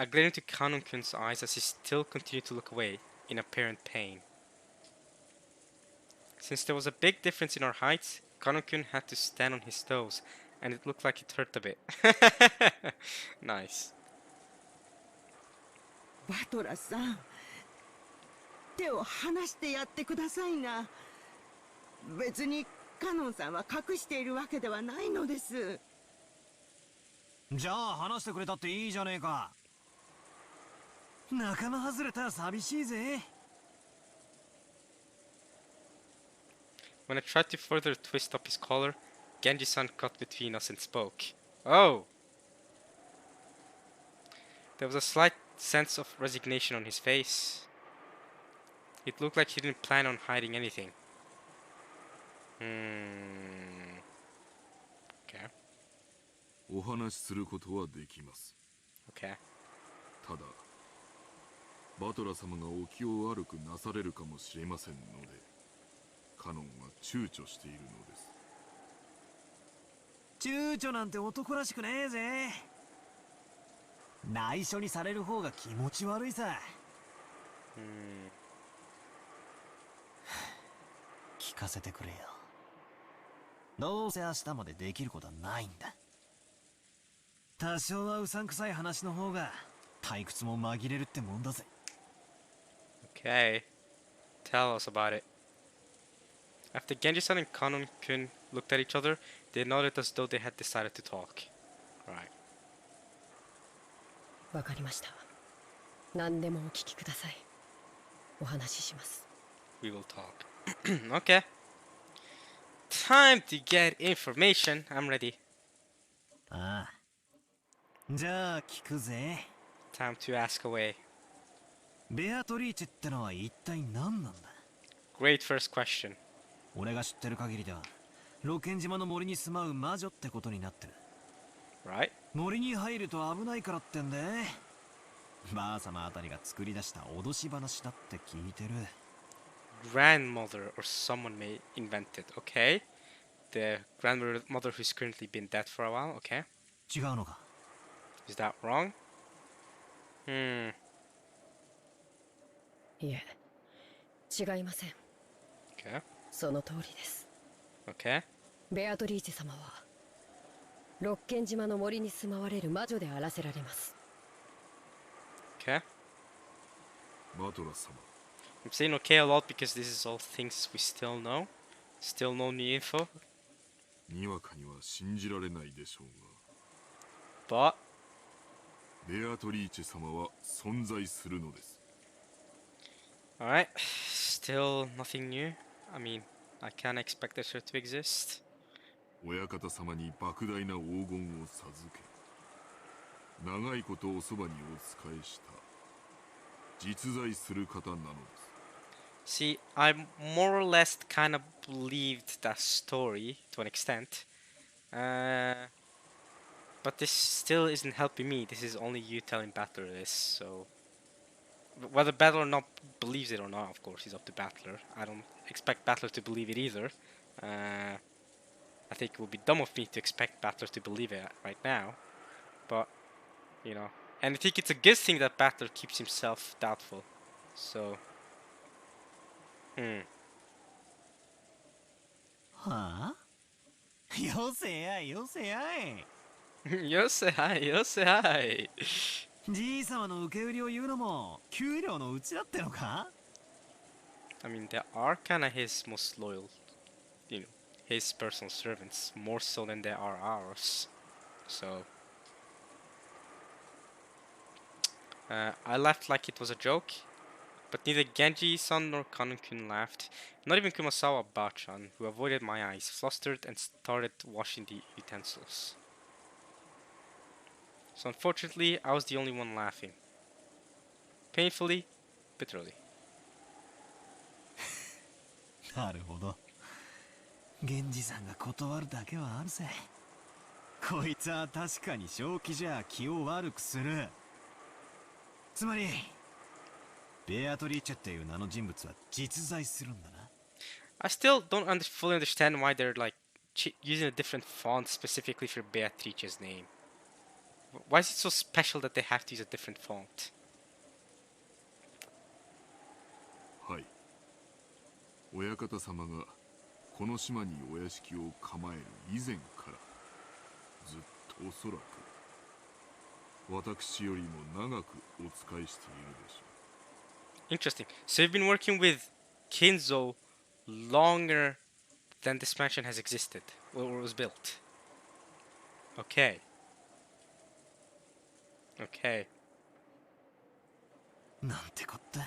I glared into Kanon-kun's eyes as he still continued to look away, in apparent pain. Since there was a big difference in our heights, Kanon-kun had to stand on his toes, and it looked like it hurt a bit. Nice. バトラさん、手を離してやってくださいな。別にカノンさんは隠しているわけではないのです。じゃあ話してくれたっていいじゃねえか。仲間外れたら寂しいぜ。 When I tried to further twist up his collar, Genji-san cut between us and spoke. Oh! There was a slight sense of resignation on his face. It looked like he didn't plan on hiding anything. Okay. お話しすることはできます。 Okay. ただ、バトラ様がお気を悪くなされるかもしれませんので、カノンは躊躇しているのです。躊躇なんて男らしくねえぜ。内緒にされる方が気持ち悪いさ。聞かせてくれよ。どうせ明日までできることはないんだ。多少はうさんくさい話の方が退屈も紛れるってもんだぜ。Okay, tell us about it. After Genji-san and Kanon-kun looked at each other, they nodded as though they had decided to talk. Right. わかりました。何でもお聞きください。お話しします。We will talk. Okay. Time to get information. I'm ready. ああ。じゃあ聞くぜ。Time to ask away. ベアトリーチェってのは一体何なんだ？ Great first question. 俺が知ってる限りでは、露見島の森に住まう魔女ってことになってる。Right? 森に入ると危ないからってんで、ばあ様あたりが作り出した脅し話だって聞いてる。Grandmother or someone may invent it. Okay. The grandmother who's currently been dead for a while. Okay. 違うのか？ Is that wrong? いえ、違いません。Okay. その通りです。Okay. ベアトリーチェ様は六軒島の森に住まわれる魔女であらせられます。 Okay. マトラス様、 I'm saying okay a lot because this is all things we still know. Still no new info. にわかには信じられないでしょう But が、ベアトリーチェ様は存在するのです。 alright. Still nothing new. I mean, I can't expect that her to exist. 親方様に莫大な黄金を授け、長いことおそばにお仕えした実在する方なのです。 See, I more or less kind of believed that story to an extent. But this still isn't helping me. This is only you telling Battler this, so... Whether Battler not believes it or not, of course, is up to Battler. I don't expect Battler to believe it either. I think it would be dumb of me to expect Battler to believe it right now. But, you know... And I think it's a good thing that Battler keeps himself doubtful. So... はあ？よせやいよせやい。よせはいよせはい。じい様の受け売りを言うのも給料のうちだってのか？ I mean, they are kind of his most loyal, you know, his personal servants, more so than they are ours. So, I laughed like it was a joke, but neither Genji-san nor Kanon-kun laughed. Not even Kumasawa Bachan, who avoided my eyes, flustered and started washing the utensils. So unfortunately, I was the only one laughing. Painfully, bitterly. なるほど。源氏さんが断るだけはあるぜ。こいつは確かに正気じゃ気を悪くする。つまりベアトリーチェっていう名の人物は実在するんだな。I still don't fully understand why they're like using a different font specifically for Beatrice's name. Why is it so special that they have to use a different font? はい。親方様がこの島にお屋敷を構える以前からずっとおそらく私よりも長くお仕えしているでしょう。 Interesting. So you've been working with Kinzo longer than this mansion has existed or was built. Okay. Okay. なんてこった。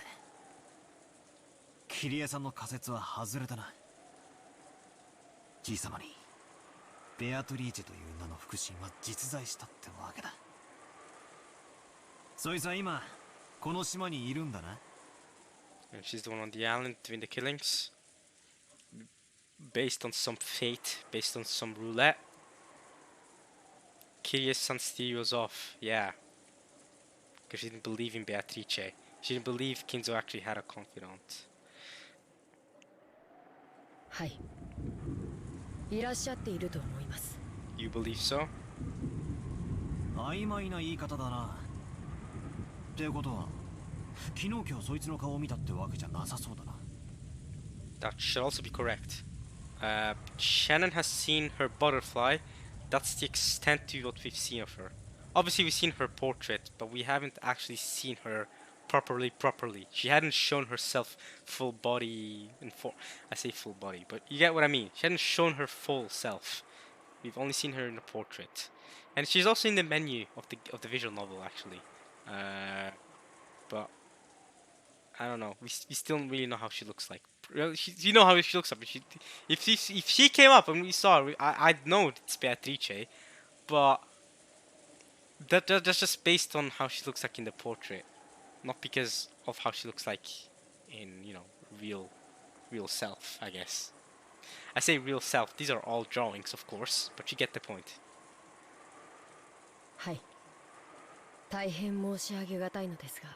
桐江さんの仮説は外れたな。じい様にベアトリーチェという名の腹心は実在したってわけだ。そいつは今この島にいるんだな。And she's the one on the island doing the killings. Based on some fate, based on some roulette. Kiryu-san's theory was off, yeah. Because she didn't believe in Beatrice. She didn't believe Kinzo actually had a confidant. はい。いらっしゃっていると思います。You believe so? 曖昧な言い方だな。ってことは、昨日今日そいつの顔を見たってわけじゃなさそうだな。That should also be correct. Shannon has seen her butterfly. That's the extent to what we've seen of her. Obviously, we've seen her portrait, but we haven't actually seen her properly. She hadn't shown herself full body and full. I say full body, but you get what I mean. She hadn't shown her full self. We've only seen her in the portrait, and she's also in the menu of the visual novel actually. But I don't know. We still don't really know how she looks like. You know how she looks like. If she came up and we saw her, I'd know it's Beatrice, but that's just based on how she looks like in the portrait, not because of how she looks like in real self. I guess I say real self. These are all drawings, of course, but you get the point. はい。大変申し上げがたいのですが、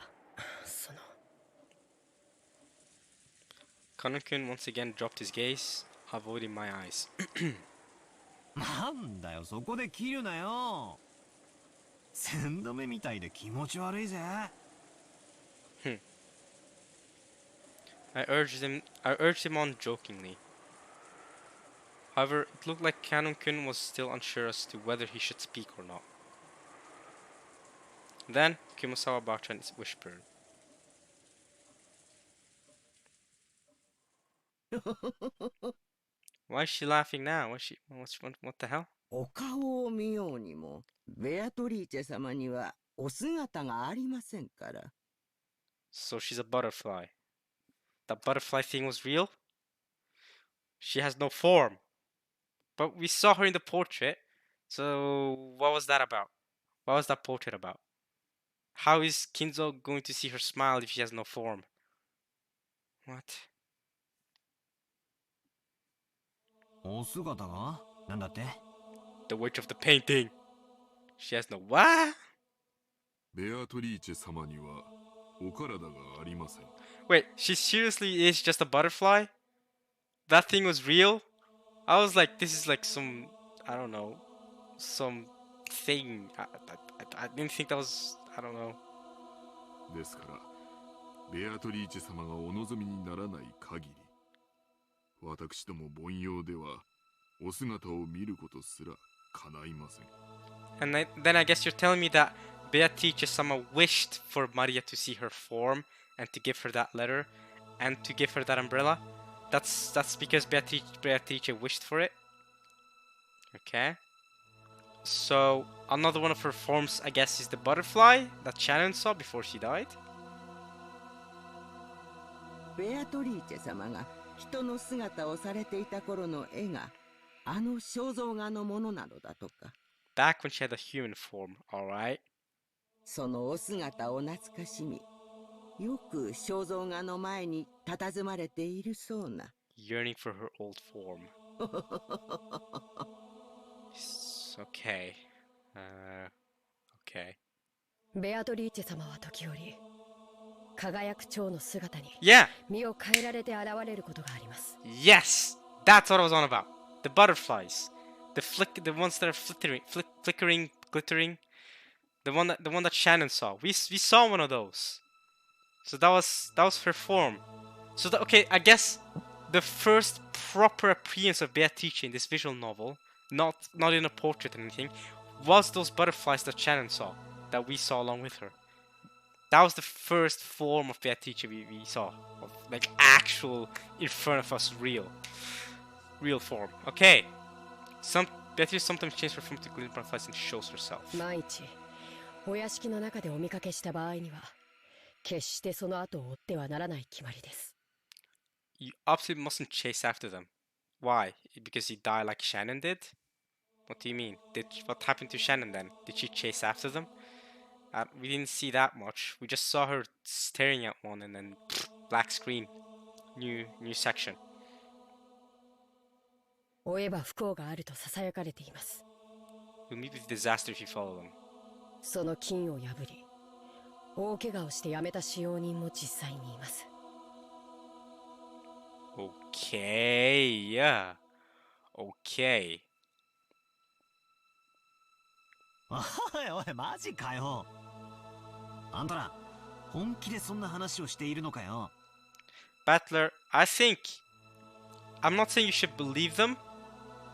Kanukun once again dropped his gaze, avoiding my eyes. なんだよ、そこで切るなよ。鮮度目みたいで気持ち悪いぜ。I urged him on jokingly. However, it looked like Kanukun was still unsure as to whether he should speak or not. Then Kumasawa-bachan whispered. Why is she laughing now? What the hell? お顔を見ようにも、ベアトリーチェ様にはお姿がありませんから。So she's a butterfly. That butterfly thing was real? She has no form. But we saw her in the portrait. So what was that about? What was that portrait about? How is Kinzo going to see her smile if she has no form? What? お姿がなんだって？ The witch of the painting. She has no what? ベアトリーチェ様にはお体がありません。 Wait, she seriously is just a butterfly? That thing was real? I was like, this is like some, I don't know, some thing. I didn't think that was, I don't know. ですからベアトリーチェ様がお望みにならない限り、私ども凡庸ではお姿を見ることすら叶いません。 And then I guess you're telling me that Beatrice-sama wished for Maria to see her form and to give her that letter and to give her that umbrella? That's because Beatrice wished for it? Okay. So another one of her forms, I guess, is the butterfly that Shannon saw before she died? ベアトリーチェ様が人の姿をされていた頃の絵が、あの肖像画のものなのだとか。Back when she had a human form, alright? そのお姿を懐かしみ、よく肖像画の前に佇まれているそうな。Yearning for her old form. Okay. Okay. ベアトリーチェ様は時折、輝く蝶の姿に Yeah! 身を変えられて現れることがあります。Yes! That's what I was on about. The butterflies. The ones that are flickering, glittering. The one that Shannon saw. We saw one of those. So that was her form. So okay, I guess the first proper appearance of Beatrice in this visual novel, not in a portrait or anything, was those butterflies that Shannon saw, that we saw along with her. That was the first form of Beatrice we saw, of like actual in front of us, real form. Okay, Beatrice sometimes changes her form to glitter butterflies and shows herself. 万一お屋敷の中でお見かけした場合には、決してその後を追ってはならない決まりです。You absolutely mustn't chase after them. Why? Because he died like Shannon did? What do you mean? What happened to Shannon then? Did she chase after them? We didn't see that much. We just saw her staring at one and then black screen. New section. 追えば不幸があると囁かれています。You'll meet with disaster if you follow them. その禁を破り、大怪我をして辞めた使用人も実際にいます。Okay, yeah. Okay. おいおい、マジかよ。あんたら、本気でそんな話をしているのかよ。Battler, I think I'm not saying you should believe them.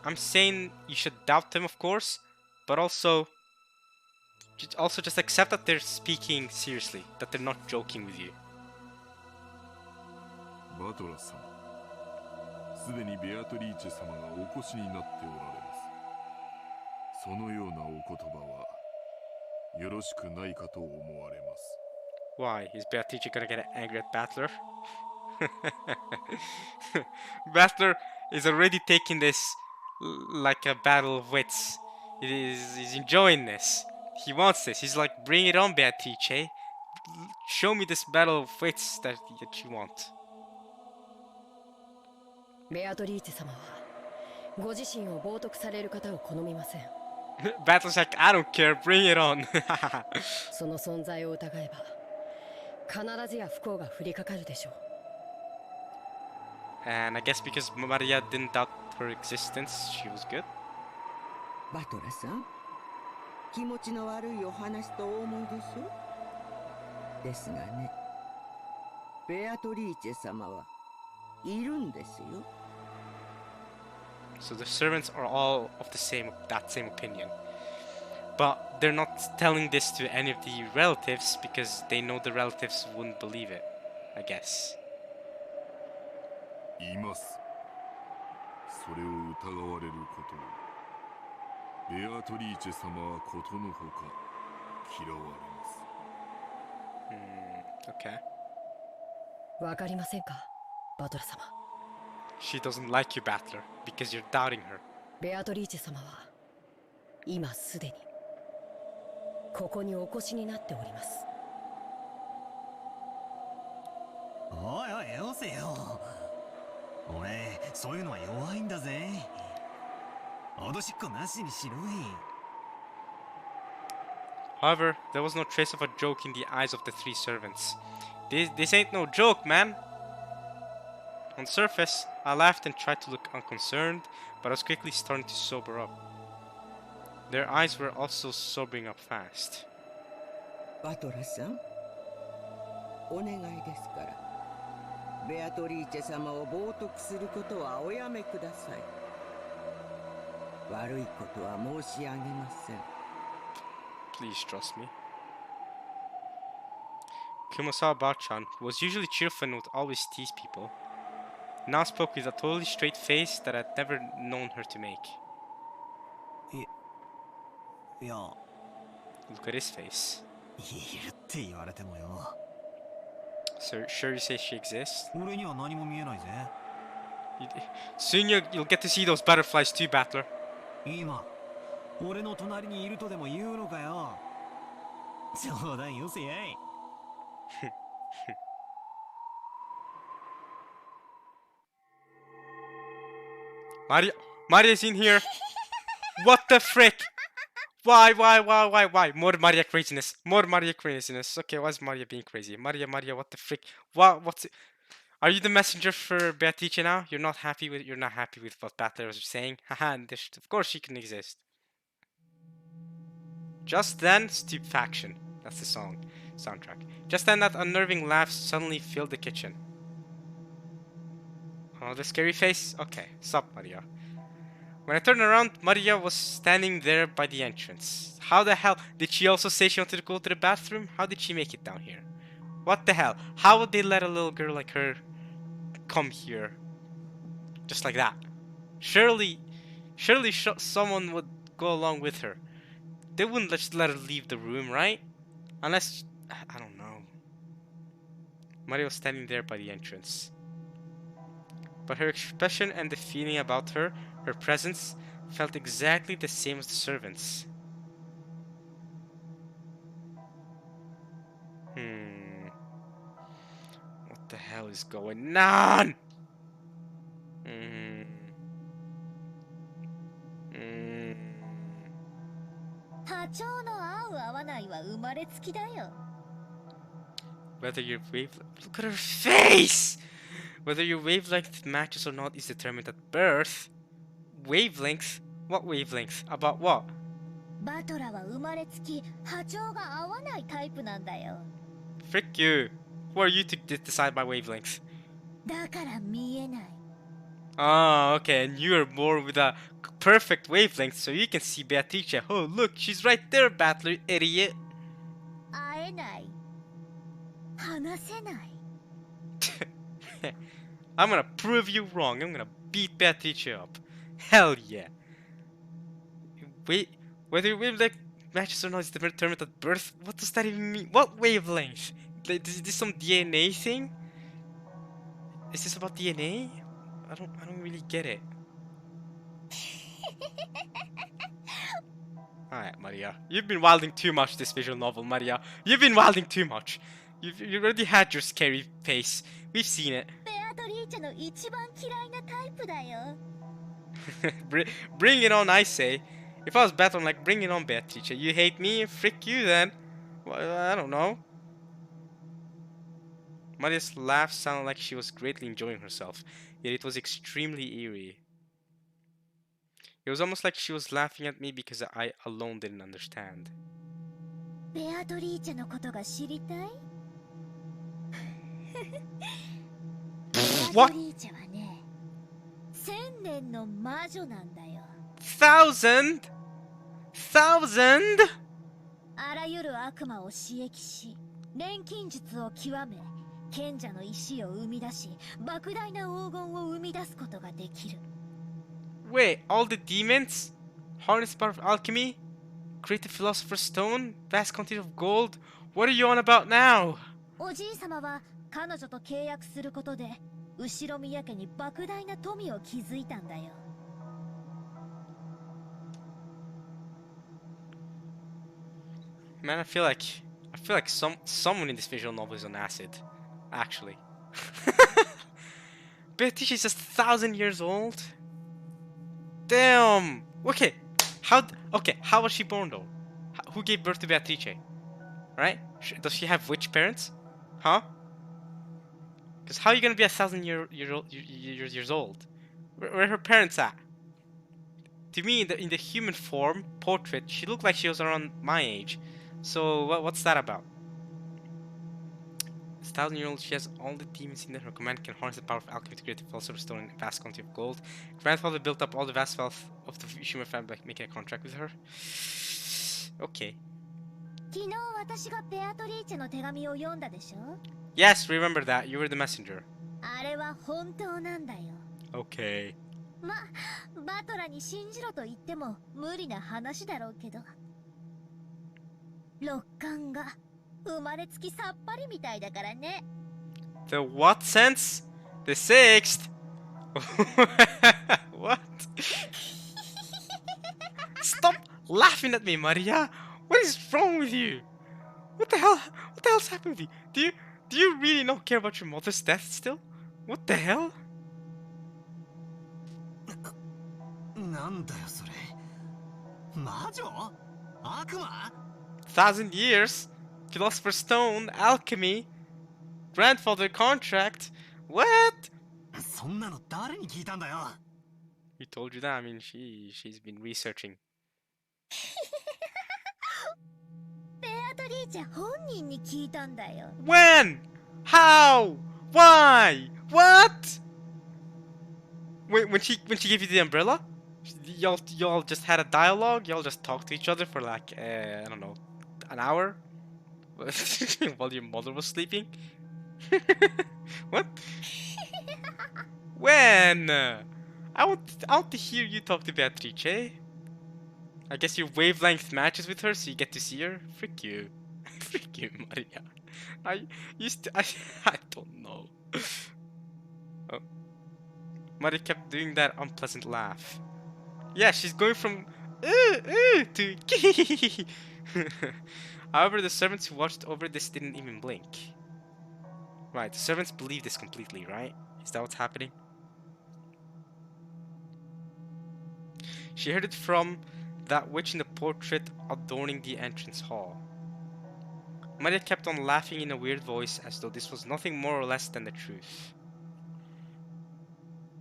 I'm saying you should doubt them, of course, but also just accept that they're speaking seriously, that they're not joking with you. バトラス様、すでにベアトリーチェ様がお越しになっておられます。そのようなお言葉はよろしくないかと思われます。 Why? Is Beatrice gonna get angry at Battler? Battler is already taking this like a battle of wits. He's enjoying this. He wants this. He's like, bring it on, Beatrice. Show me this battle of wits that you want. ベアトリーチェ様はご自身を冒涜される方を好みません。Battler's like, I don't care, bring it on. その存在を疑えば必ずや不幸が降りかかるでしょう。 And I guess because Maria didn't doubt her existence, she was good. バトラさん、気持ちの悪いお話とお思いでしょ。ですがね、ベアトリーチェ様はいるんですよ。 So the servants are all of that same opinion. But they're not telling this to any of the relatives because they know the relatives wouldn't believe it, I guess. 言います。それを疑われることをベアトリーチェ様はことのほか嫌われます。Okay. わかりませんか、バトラ様。 She doesn't like you, Battler, because you're doubting her. ベアトリーチェ様は今すでにここにお越しになっております。おいおい、よせよ。俺、そういうのは弱いんだぜ。脅しっこなしにしろい。 However, there was no trace of a joke in the eyes of the three servants. This ain't no joke, man. On the surface, I laughed and tried to look unconcerned, but I was quickly starting to sober up. Their eyes were also sobering up fast. バトラさん、お願いですから、ベアトリーチェ様を冒涜することはおやめください。悪いことは申し上げません。 Please trust me. Kumasawa Bachan, who was usually cheerful and would always tease people, now spoke with a totally straight face that I'd never known her to make. いや、 Look at his face. いるって言われてもよ。 So, sure you say she exists? 俺には何も見えないぜ。Soon you'll get to see those butterflies too, Battler. 今、俺の隣にいるとでも言うのかよ。冗談よせやい。Maria's in here. What the frick? Why? More Maria craziness. Okay, why's Maria being crazy? Maria, what the frick? What's it? Are you the messenger for Beatrice now? You're not happy with what Battler was saying? Haha, of course she can exist. Just then, stupefaction. That's the soundtrack. Just then, that unnerving laugh suddenly filled the kitchen. Oh, the scary face? Okay, sup, Maria. When I turned around, Maria was standing there by the entrance. How the hell? Did she also say she wanted to go to the bathroom? How did she make it down here? What the hell? How would they let a little girl like her come here? Just like that. Surely someone would go along with her. They wouldn't just let her leave the room, right? Unless, I don't know. Maria was standing there by the entrance. But her expression and the feeling about her presence, felt exactly the same as the servants. What the hell is going on? 波長の合う合わないは生まれつきだよ。 Whether your look at her face! Whether your wavelength matches or not is determined at birth. Wavelength? What wavelength? About what? バトラは生まれつき波長が合わないタイプなんだよ。 Frick you. Who are you to decide my wavelength? だから見えない。 Ah, okay, and you're more with a perfect wavelength, so you can see Beatrice. Oh, look, she's right there, battler, idiot. 会えない。話せない。 I'm gonna prove you wrong. I'm gonna beat Beatrice up. Hell yeah. Wait, whether your wavelength matches or not is determined at birth? What does that even mean? What wavelength? Like, is this some DNA thing? Is this about DNA? I don't really get it. Alright, Maria. You've been wilding too much this visual novel, Maria. You've been wilding too much. You already had your scary face. We've seen it. ベアトリーチェの一番嫌いなタイプだよ。 Bring it on, I say. If I was better, I'm like, bring it on, Beatrice. You hate me? Frick you then. Well, I don't know. Maria's laugh sounded like she was greatly enjoying herself, yet it was extremely eerie. It was almost like she was laughing at me because I alone didn't understand. ベアトリーチェのことが知りたい？ ベアトリーチェはね、1000年の魔女なんだよ。 Thousand? あらゆる悪魔を刺激し、錬金術を極め、賢者の石を生み出し、莫大な黄金を生み出すことができる。 Wait, all the demons? Harness the power of alchemy? Create the philosopher's stone? Vast quantity of gold? What are you on about now? おじいさまは彼女と契約することで、後ろ宮家に莫大な富を築いたんだよ。 Man, I feel like someone in this visual novel is on acid. Actually. Beatrice is just 1,000 years old? Damn! Okay, how was she born though? Who gave birth to Beatrice? Right? Does she have witch parents? Huh? Because how are you gonna be 1,000 years old? Where are her parents at? To me, in the human form portrait, she looked like she was around my age. So what's that about? This 1,000-year-old, she has all the demons in her command, can harness the power of alchemy to create the philosopher's stone and a vast quantity of gold. Grandfather built up all the vast wealth of the human family by making a contract with her. Okay. 昨日私がベアトリーチェの手紙を読んだでしょ？ Yes, remember that. You were the messenger. あれは本当なんだよ。 Okay. ま、バトラに信じろと言っても無理な話だろうけど。六冠が生まれつきさっぱりみたいだからね。 The what sense? The sixth? What? Stop laughing at me, Maria! What is wrong with you? What the hell's happened with you? Do you really not care about your mother's death still? What the hell? なんだよそれ。魔女？悪魔1,000 years? Philosopher's Stone? Alchemy? Grandfather contract? What? そんなの誰に聞いたんだよ。 Who told you that? I mean, she's been researching. ベアトリーチェ本人に聞いたんだよ。 When? How? Why? What? When she gave you the umbrella? Y'all just had a dialogue? Y'all just talked to each other for like, I don't know, an hour? While your mother was sleeping? What? When? I want to hear you talk to Beatrice. I guess your wavelength matches with her, so you get to see her. Frick you. Frick you, Maria. I don't know. Oh. Maria kept doing that unpleasant laugh. Yeah, she's going from to However, the servants who watched over this didn't even blink. Right, the servants believe this completely, right? Is that what's happening? She heard it from that witch in the portrait adorning the entrance hall. Maria kept on laughing in a weird voice as though this was nothing more or less than the truth.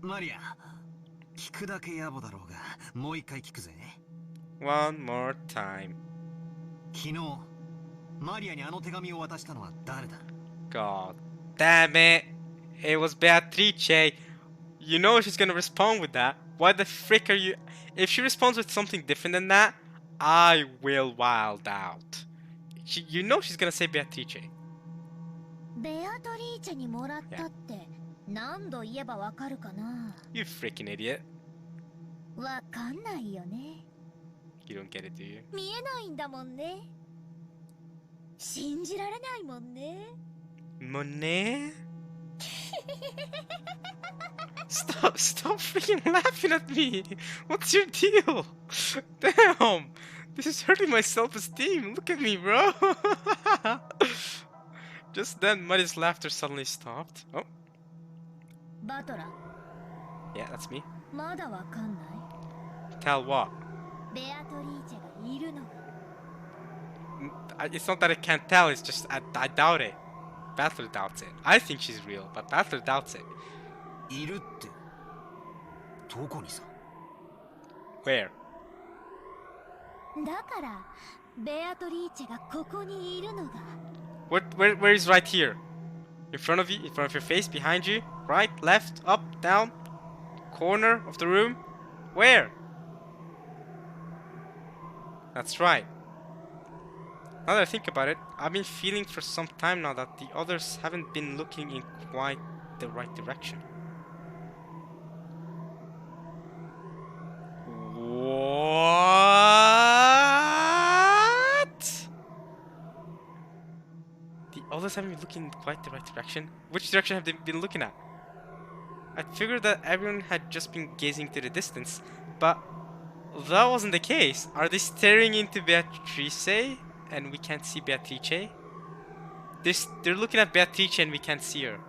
マリア、聞くだけ野暮だろうが、もう一回聞くぜ。One more time. 昨日マリアにあの手紙を渡したのは誰だ？ God damn it. It was Beatrice. You know she's gonna respond with that. Why the frick are you... If she responds with something different than that, I will wild out. You know she's gonna say Beatrice. ベアトリーチェにもらったって何度言えばわかるかな。 You freaking idiot. わかんないよね。 You don't get it, do you? 見えないんだもんね。信じられないもんね。 Monet? Stop freaking laughing at me. What's your deal? Damn. This is hurting my self-esteem. Look at me, bro. Just then, Muddy's laughter suddenly stopped. Oh. バトラ、 Yeah, that's me. まだわかんない。 Tell what? ベアトリーチェがいるのが。It's not that I can't tell, it's just I doubt it. Battler doubts it. I think she's real, but Battler doubts it. いるってどこにさ？ Where? だからベアトリーチェがここにいるのが。 Where is right here? In front of you? In front of your face? Behind you? Right? Left? Up? Down? Corner of the room? Where? That's right. Now that I think about it, I've been feeling for some time now that the others haven't been looking in quite the right direction. What? The others haven't been looking in quite the right direction? Which direction have they been looking at? I figured that everyone had just been gazing to the distance, but that wasn't the case. Are they staring into Beatrice and we can't see Beatrice? They're looking at Beatrice and we can't see her.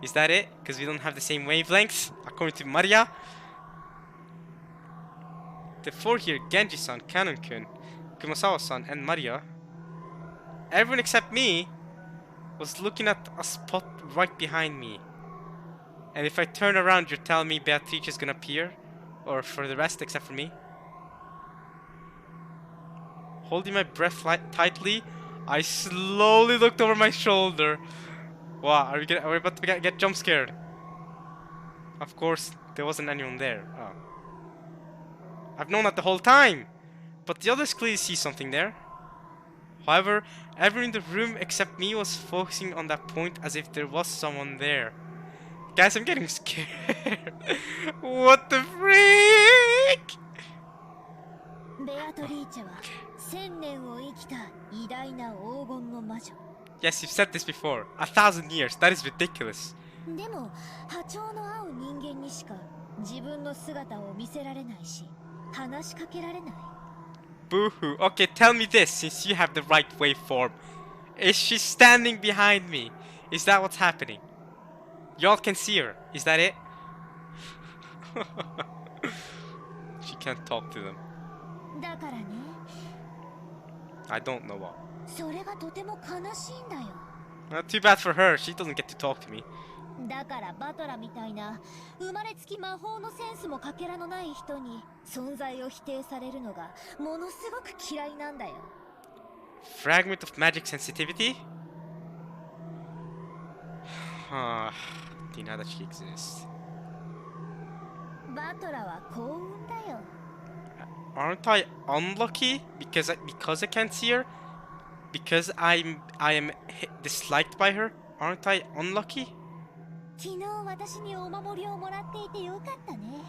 Is that it? Because we don't have the same wavelengths, according to Maria? The four here, Genji-san, Kanon-kun, Kumasawa-san, and Maria, everyone except me was looking at a spot right behind me. And if I turn around, you're telling me Beatrice is gonna appear? Or for the rest except for me? Holding my breath tightly, I slowly looked over my shoulder. Wow, are we about to get jump scared? Of course, there wasn't anyone there. Oh. I've known that the whole time! But the others clearly see something there. However, everyone in the room except me was focusing on that point as if there was someone there. Guys, I'm getting scared. What the freak? ベアトリーチェは1000年を生きた偉大な黄金の魔女。 Yes, you've said this before. 1,000 years. That is ridiculous. でも波長の合う人間にしか自分の姿を見せられないし、話しかけられない。 Boo-hoo. Okay, tell me this, since you have the right waveform. Is she standing behind me? Is that what's happening? Y'all can see her. Is that it? She can't talk to them. だからね。 I don't know what. それがとても悲しいんだよ。 Too bad for her. She doesn't get to talk to me. だからバトラみたいな生まれつき魔法のセンスもかけらのない人に存在を否定されるのがものすごく嫌いなんだよ。 Fragment of magic sensitivity? Didn't know that she exists. バトラは幸運だよ。 Aren't I unlucky because I can't see her? Because I am disliked by her? Aren't I unlucky? 昨日私にお守りをもらっていてよかったね。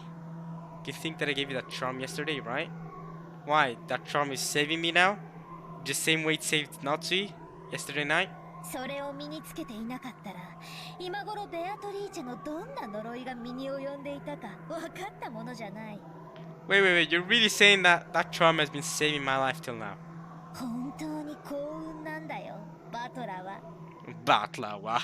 You think that I gave you that charm yesterday, right? Why? That charm is saving me now? Just same way it saved Natsui yesterday night? それを身につけていなかったら今頃ベアトリーチェのどんな呪いが身に及んでいたか分かったものじゃない。 Wait, you're really saying that that charm has been saving my life till now? 本当に幸運なんだよ、バトラは。 Batla, wa.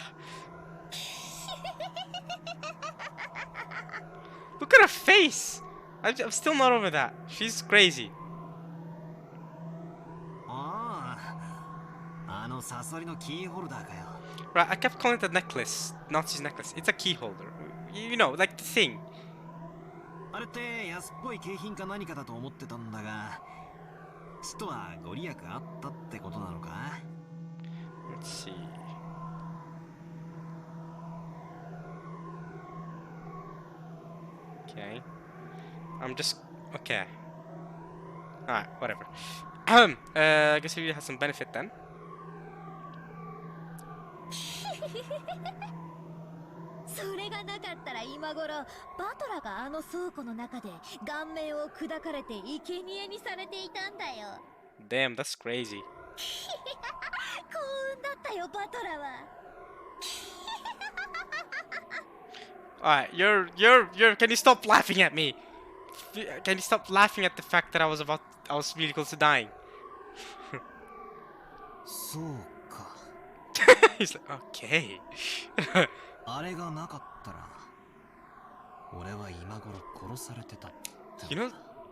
Look at her face! I'm still not over that. She's crazy. ああ、あのサソリのキーホルダーかよ。 Right, I kept calling it a necklace, Nazi's necklace. It's a key holder. You know, like the thing. あれって安っぽい景品か何かだと思ってたんだが、ちとはご利益あったってことなのか？ Let's see. Okay. I'm just okay. Alright, whatever. I guess he really has some benefit then. それがなかったら今頃バトラがあの倉庫の中で顔面を砕かれて生贄にされていたんだよ。 Damn, that's crazy. 幸運だったよバトラは。 Alright, can you stop laughing at me? Can you stop laughing at the fact that I was really close to dying? そうか。He's like, okay. あれがなかったら、俺は今頃殺されてたって。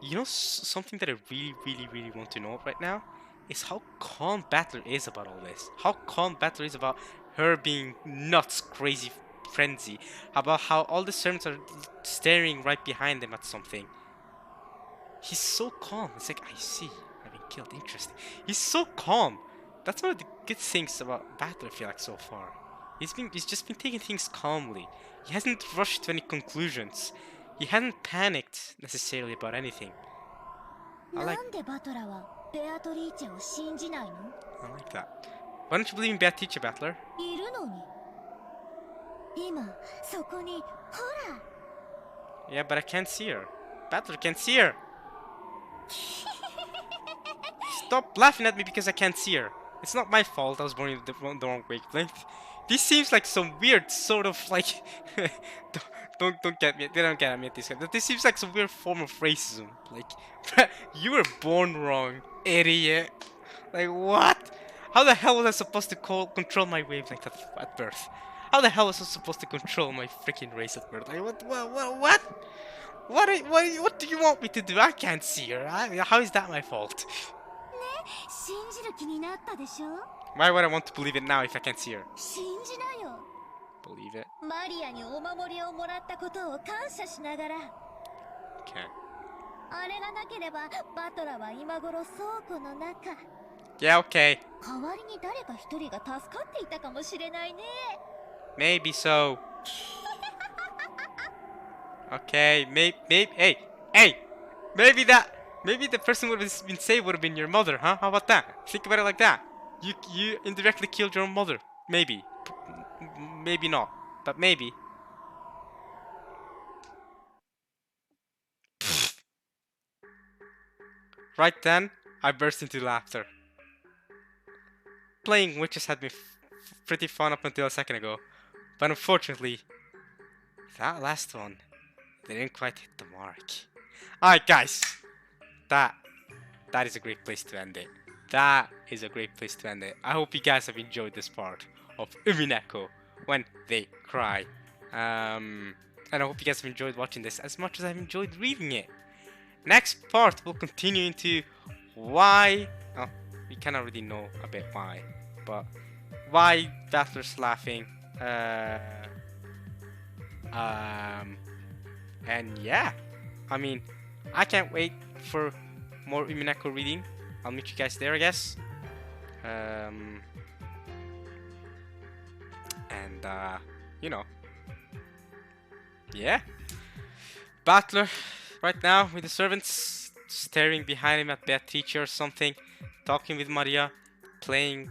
You know something that I really want to know right now is how calm Battler is about all this. How calm Battler is about her being nuts, crazy, frenzy. About how all the servants are staring right behind them at something. He's so calm. It's like, I see. I've been killed. Interesting. He's so calm. That's one of the good things about Battler, I feel like, so far. He's just been taking things calmly. He hasn't rushed to any conclusions. He hasn't panicked necessarily about anything. I like なんでバトラはベアトリーチェを信じないの？ I like that. Why don't you believe in Beatrice, Battler? いるのに。今そこにほら。 Yeah, but I can't see her. Battler can't see her. Stop laughing at me because I can't see her. It's not my fault I was born in the wrong wavelength. This seems like some weird sort of like don't get me. They don't get me at this. This seems like some weird form of racism. Like you were born wrong, idiot. Like what? How the hell was I supposed to control my wavelength at birth? How the hell was I supposed to control my freaking race at birth? Like what? What do you want me to do? I can't see her. How is that my fault? 信じる気になったでしょ？ Why would I want to believe it now if I can't see her? 信じなよ。 Believe it. マリアにお守りをもらったことを感謝しながら。 Okay. あれがなければバトラは今頃倉庫の中。 Yeah, okay. 代わりに誰か一人が助かっていたかもしれないね。 Maybe so. Okay, hey, maybe the person would have been saved would have been your mother, huh? How about that? Think about it like that. You indirectly killed your own mother. Maybe. Maybe not. But maybe. Right then, I burst into laughter. Playing witches had been pretty fun up until a second ago. But unfortunately, that last one, they didn't quite hit the mark. Alright guys, that is a great place to end it. That is a great place to end it. I hope you guys have enjoyed this part of Umineko when they cry. And I hope you guys have enjoyed watching this as much as I've enjoyed reading it. Next part, we'll continue into why... Oh, we kind of already know a bit why. But why Battler's laughing. And yeah. I mean, I can't wait for more Umineko reading. I'll meet you guys there, I guess. You know. Yeah. Battler, right now, with the servants, staring behind him at Beatrice or something, talking with Maria, playing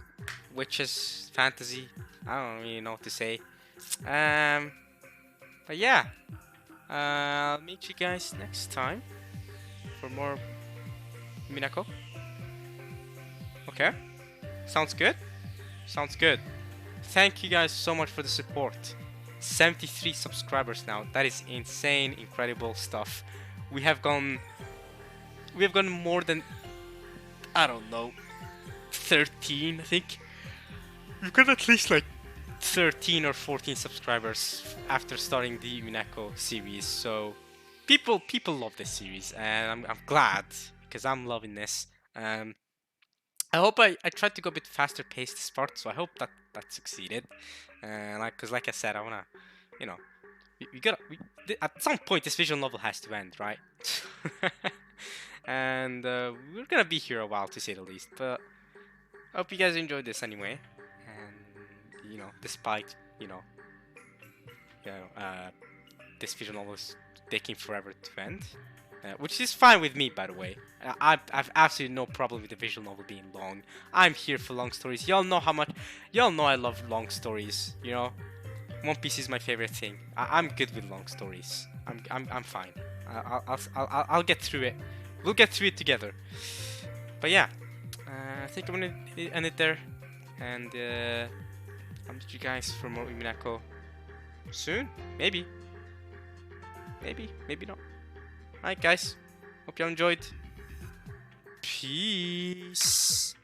witches, fantasy. I don't really know what to say. But yeah. I'll meet you guys next time for more Umineko. Okay. Sounds good? Sounds good. Thank you guys so much for the support. 73 subscribers now. That is insane, incredible stuff. We have gone more than, I don't know, 13, I think. We've got at least like 13 or 14 subscribers after starting the Umineko series. So people love this series, and I'm glad because I'm loving this. I hope I tried to go a bit faster paced this part, so I hope that succeeded. Like I said, I wanna, you know, at some point this visual novel has to end, right? And and we're gonna be here a while to say the least. But I hope you guys enjoyed this anyway. And you know, despite this visual novel is taking forever to end, which is fine with me, by the way. I've absolutely no problem with the visual novel being long. I'm here for long stories. Y'all know I love long stories. You know, One Piece is my favorite thing. I'm good with long stories. I'm fine. I'll get through it. We'll get through it together. But yeah, I think I'm gonna end it there, and I'll meet you guys for more Umineko soon. Maybe not. Alright guys, hope you enjoyed. Peace.